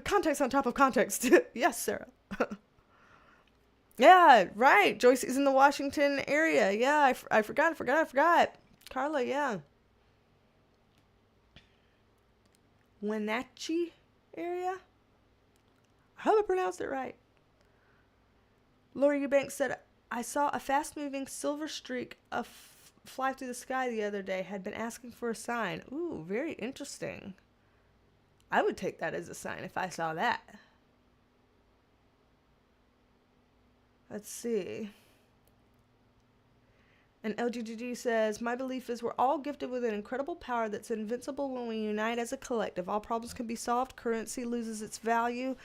Context on top of context. Yes, Sarah. Yeah, right. Joyce is in the Washington area. Yeah, I forgot. Carla, yeah. Wenatchee area? I hope I pronounced it right. Laura Eubanks said, I saw a fast-moving silver streak fly through the sky the other day. Had been asking for a sign. Ooh, very interesting. I would take that as a sign if I saw that. Let's see. And LGGG says, my belief is we're all gifted with an incredible power that's invincible when we unite as a collective. All problems can be solved. Currency loses its value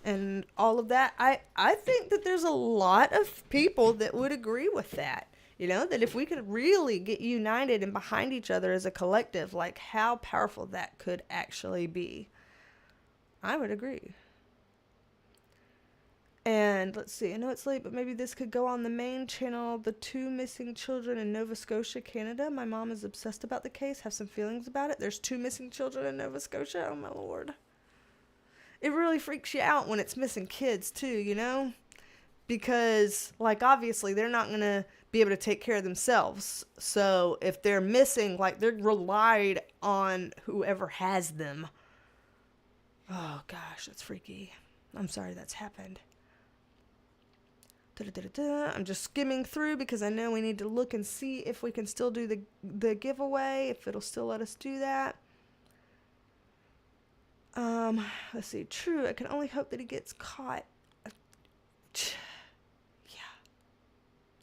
and all of that. I think that there's a lot of people that would agree with that. That if we could really get united and behind each other as a collective, like how powerful that could actually be. I would agree. And let's see, I know it's late, but maybe this could go on the main channel. The 2 missing children in Nova Scotia, Canada. My mom is obsessed about the case, have some feelings about it. There's 2 missing children in Nova Scotia. Oh my Lord. It really freaks you out when it's missing kids too, because obviously they're not going to be able to take care of themselves. So if they're missing, they're relied on whoever has them. Oh gosh, that's freaky. I'm sorry that's happened. I'm just skimming through because I know we need to look and see if we can still do the giveaway, if it'll still let us do that. Let's see. True, I can only hope that he gets caught.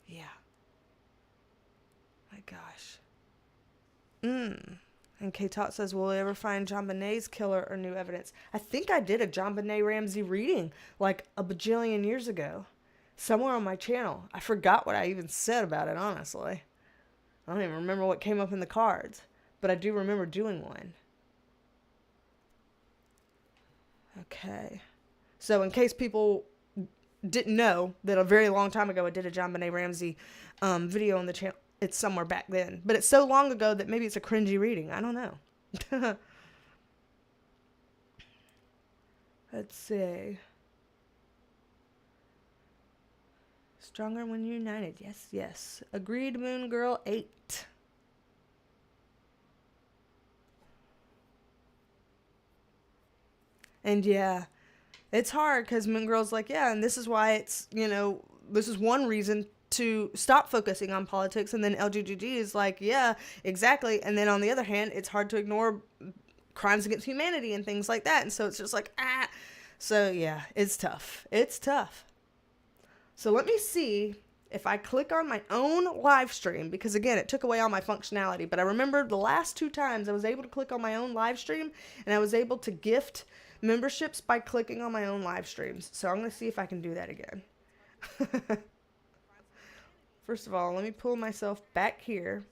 Yeah. My gosh. And K-Tot says, will we ever find John Bonet's killer or new evidence? I think I did a John Bonet Ramsey reading a bajillion years ago. Somewhere on my channel. I forgot what I even said about it, honestly. I don't even remember what came up in the cards. But I do remember doing one. Okay. So in case people didn't know that a very long time ago I did a John Bonet Ramsey video on the channel. It's somewhere back then. But it's so long ago that maybe it's a cringy reading. I don't know. Let's see. Stronger when united. Yes. Agreed, Moon Girl 8. And yeah, it's hard because Moon Girl's and this is why it's, this is one reason to stop focusing on politics. And then LGGG is yeah, exactly. And then on the other hand, it's hard to ignore crimes against humanity and things like that. And so it's just So yeah, it's tough. So let me see if I click on my own live stream, because again, it took away all my functionality, but I remember the last 2 times I was able to click on my own live stream, and I was able to gift memberships by clicking on my own live streams. So I'm going to see if I can do that again. First of all, let me pull myself back here,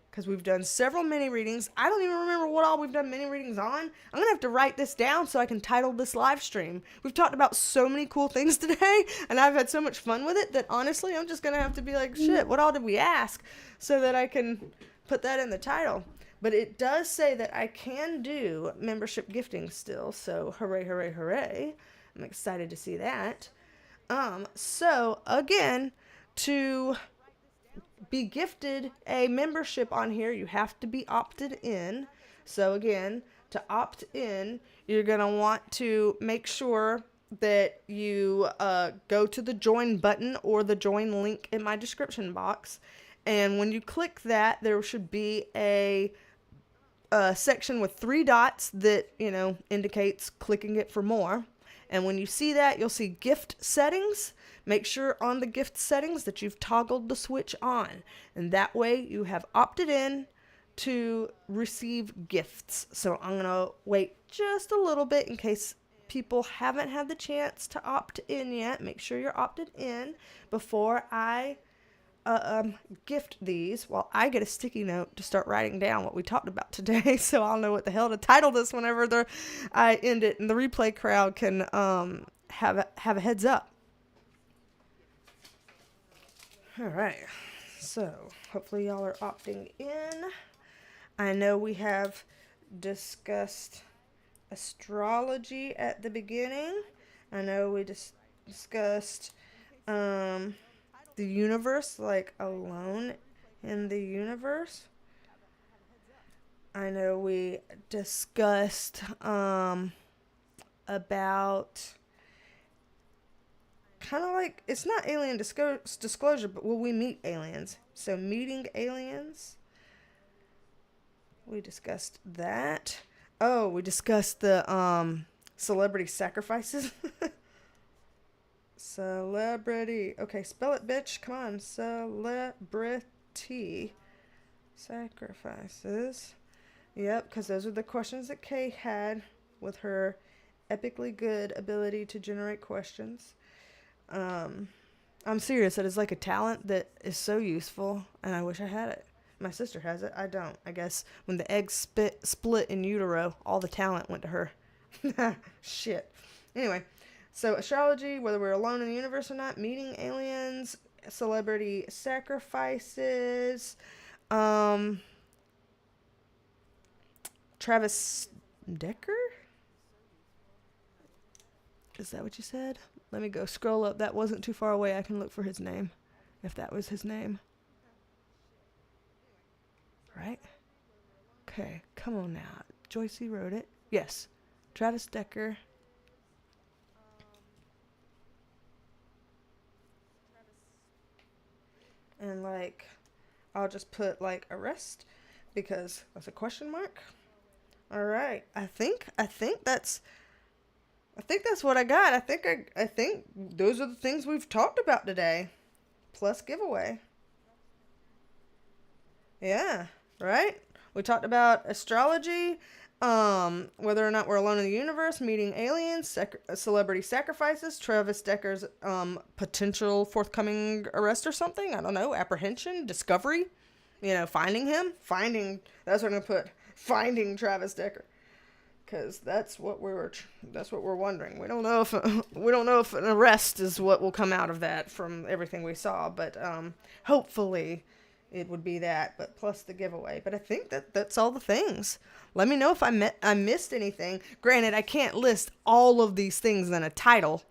because we've done several mini readings. I don't even remember what all we've done mini readings on. I'm going to have to write this down so I can title this live stream. We've talked about so many cool things today, and I've had so much fun with it that honestly, I'm just going to have to be like, shit, what all did we ask? So that I can put that in the title. But it does say that I can do membership gifting still, so hooray, hooray, hooray. I'm excited to see that. So again, to be gifted a membership on here, you have to be opted in. So again, to opt in, you're going to want to make sure that you go to the join button or the join link in my description box. And when you click that, there should be a section with 3 dots that, indicates clicking it for more. And when you see that, you'll see gift settings. Make sure on the gift settings that you've toggled the switch on. And that way you have opted in to receive gifts. So I'm going to wait just a little bit in case people haven't had the chance to opt in yet. Make sure you're opted in before I gift these. While I get a sticky note to start writing down what we talked about today, so I'll know what the hell to title this whenever I end it, and the replay crowd can have a heads up. All right, so hopefully y'all are opting in. I know we have discussed astrology at the beginning. I know we discussed the universe, like alone in the universe. I know we discussed about kind of like, it's not alien disclosure, but will we meet aliens? So meeting aliens. We discussed that. Oh, we discussed the celebrity sacrifices. Celebrity. Okay, spell it, bitch. Come on. Celebrity sacrifices. Yep, because those are the questions that Kay had with her epically good ability to generate questions. I'm serious. That is like a talent that is so useful, and I wish I had it. My sister has it. I don't. I guess when the eggs split in utero, all the talent went to her. Shit. Anyway, so astrology, whether we're alone in the universe or not, meeting aliens, celebrity sacrifices, Travis Decker? Is that what you said? Let me go scroll up. That wasn't too far away. I can look for his name, if that was his name. Right? Okay, come on now. Joycey wrote it. Yes, Travis Decker. And I'll just put arrest because that's a question mark. All right. I think that's what I got. I think those are the things we've talked about today. Plus giveaway. Yeah, right? We talked about astrology, whether or not we're alone in the universe, meeting aliens, celebrity sacrifices, Travis Decker's potential forthcoming arrest or something. I don't know. Apprehension, discovery. Finding him. That's what I'm going to put. Finding Travis Decker. Because that's what we're wondering. We don't know if an arrest is what will come out of that from everything we saw, but hopefully it would be that, but plus the giveaway. But I think that's all the things. Let me know if I missed anything. Granted, I can't list all of these things in a title.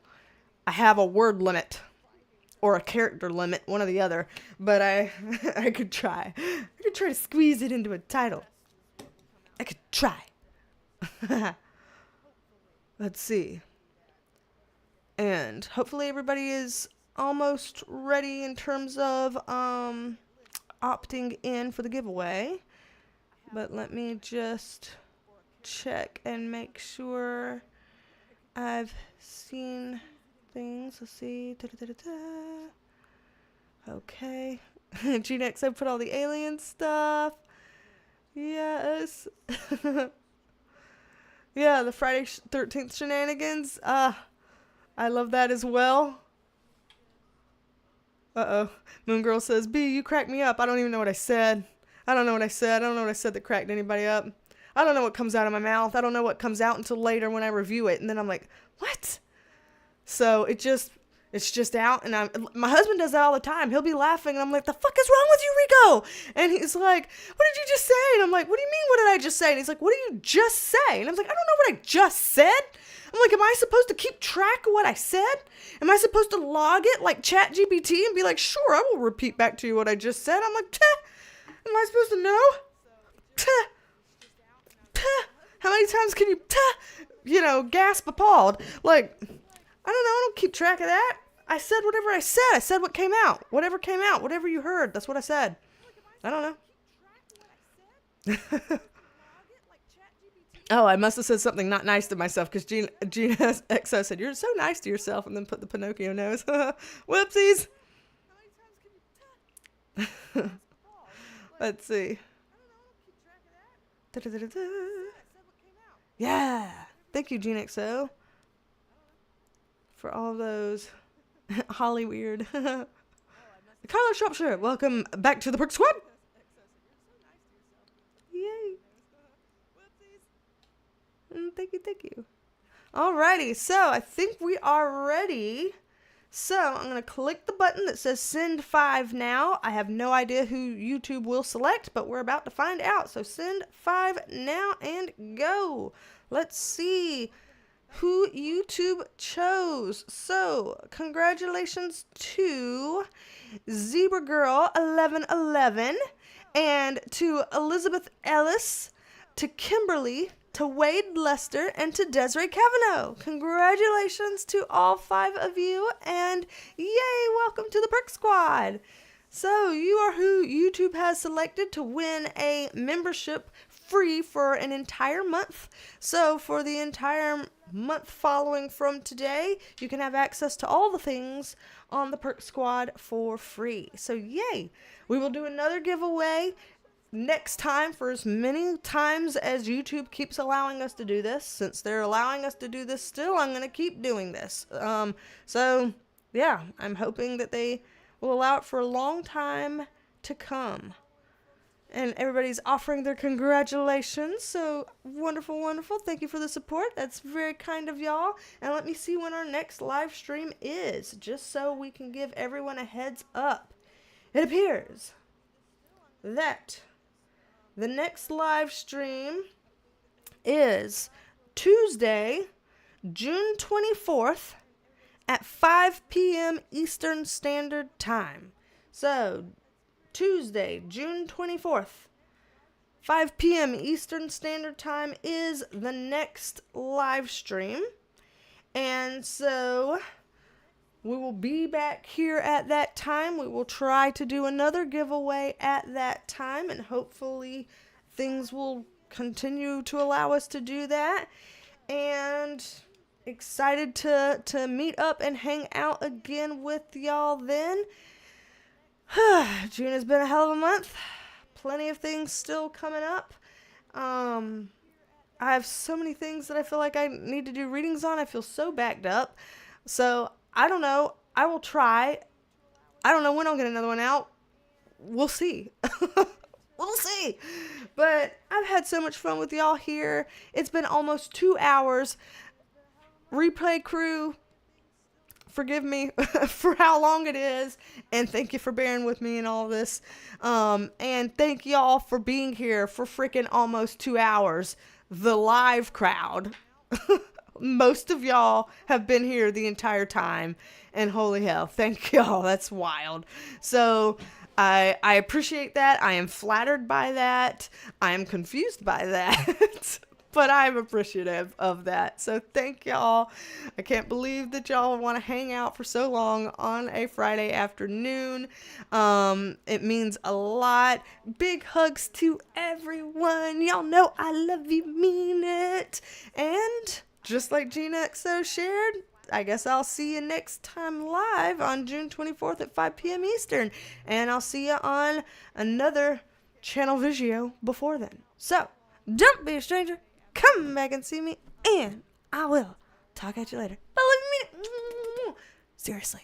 I have a word limit or a character limit, one or the other, but I could try. I could try to squeeze it into a title. I could try. Let's see. And hopefully everybody is almost ready in terms of opting in for the giveaway. But let me just check and make sure I've seen things. Let's see. Da-da-da-da-da. Okay. Gina XO put all the alien stuff. Yes. Yeah, the Friday 13th shenanigans. I love that as well. Uh-oh. Moon Girl says, B, you cracked me up. I don't even know what I said. I don't know what I said that cracked anybody up. I don't know what comes out of my mouth. I don't know what comes out until later when I review it. And then I'm like, what? So it's just out. And my husband does that all the time. He'll be laughing. And I'm like, the fuck is wrong with you, Rico? And he's like, what did you just say? And I'm like, what do you mean, what did I just say? And he's like, what did you just say? And I was like, I don't know what I just said. I'm like, am I supposed to keep track of what I said? Am I supposed to log it like ChatGPT and be like, sure, I will repeat back to you what I just said? I'm like, am I supposed to know? How many times can you, gasp appalled? Like, I don't know. I don't keep track of that. I said whatever I said. I said what came out. Whatever came out. Whatever you heard. That's what I said. I don't know. Oh, I must have said something not nice to myself because Gina XO said, you're so nice to yourself, and then put the Pinocchio nose. Whoopsies. Let's see. Da-da-da-da-da. Yeah. Thank you, Gina XO, for all those. Holly Weird. Carlo Shropshire, welcome back to the Perk Squad. Yay. Thank you. Alrighty, so I think we are ready. So I'm going to click the button that says send 5 now. I have no idea who YouTube will select, but we're about to find out. So send 5 now and go. Let's see who YouTube chose. So congratulations to Zebra Girl 1111 and to Elizabeth Ellis, to Kimberly, to Wade Lester, and to Desiree Cavanaugh. Congratulations to all 5 of you, and yay, welcome to the Perk Squad. So you are who YouTube has selected to win a membership free for an entire month. So for the entire month following from today, you can have access to all the things on the Perk Squad for free. So yay! We will do another giveaway next time for as many times as YouTube keeps allowing us to do this. Since they're allowing us to do this still, I'm going to keep doing this. So yeah, I'm hoping that they will allow it for a long time to come. And everybody's offering their congratulations. So wonderful, wonderful. Thank you for the support. That's very kind of y'all. And let me see when our next live stream is, just so we can give everyone a heads up. It appears that the next live stream is Tuesday, June 24th at 5 p.m. Eastern Standard Time. So Tuesday, June 24th, 5 p.m. Eastern Standard Time is the next live stream. And so we will be back here at that time. We will try to do another giveaway at that time, and hopefully things will continue to allow us to do that. And excited to meet up and hang out again with y'all then. June has been a hell of a month. Plenty of things still coming up. I have so many things that I feel like I need to do readings on. I feel so backed up. So I don't know. I will try. I don't know when I'll get another one out. We'll see. We'll see. But I've had so much fun with y'all here. It's been almost 2 hours. Replay crew, forgive me for how long it is, and thank you for bearing with me in all this. And thank y'all for being here for freaking almost 2 hours. The live crowd. Most of y'all have been here the entire time, and holy hell, thank y'all. That's wild. So I appreciate that. I am flattered by that. I am confused by that. But I'm appreciative of that. So thank y'all. I can't believe that y'all want to hang out for so long on a Friday afternoon. It means a lot. Big hugs to everyone. Y'all know I love you, mean it. And just like Gina XO shared, I guess I'll see you next time live on June 24th at 5 p.m. Eastern. And I'll see you on another channel video before then. So, don't be a stranger. Come back and see me. And I will talk at you later. Bye. Seriously.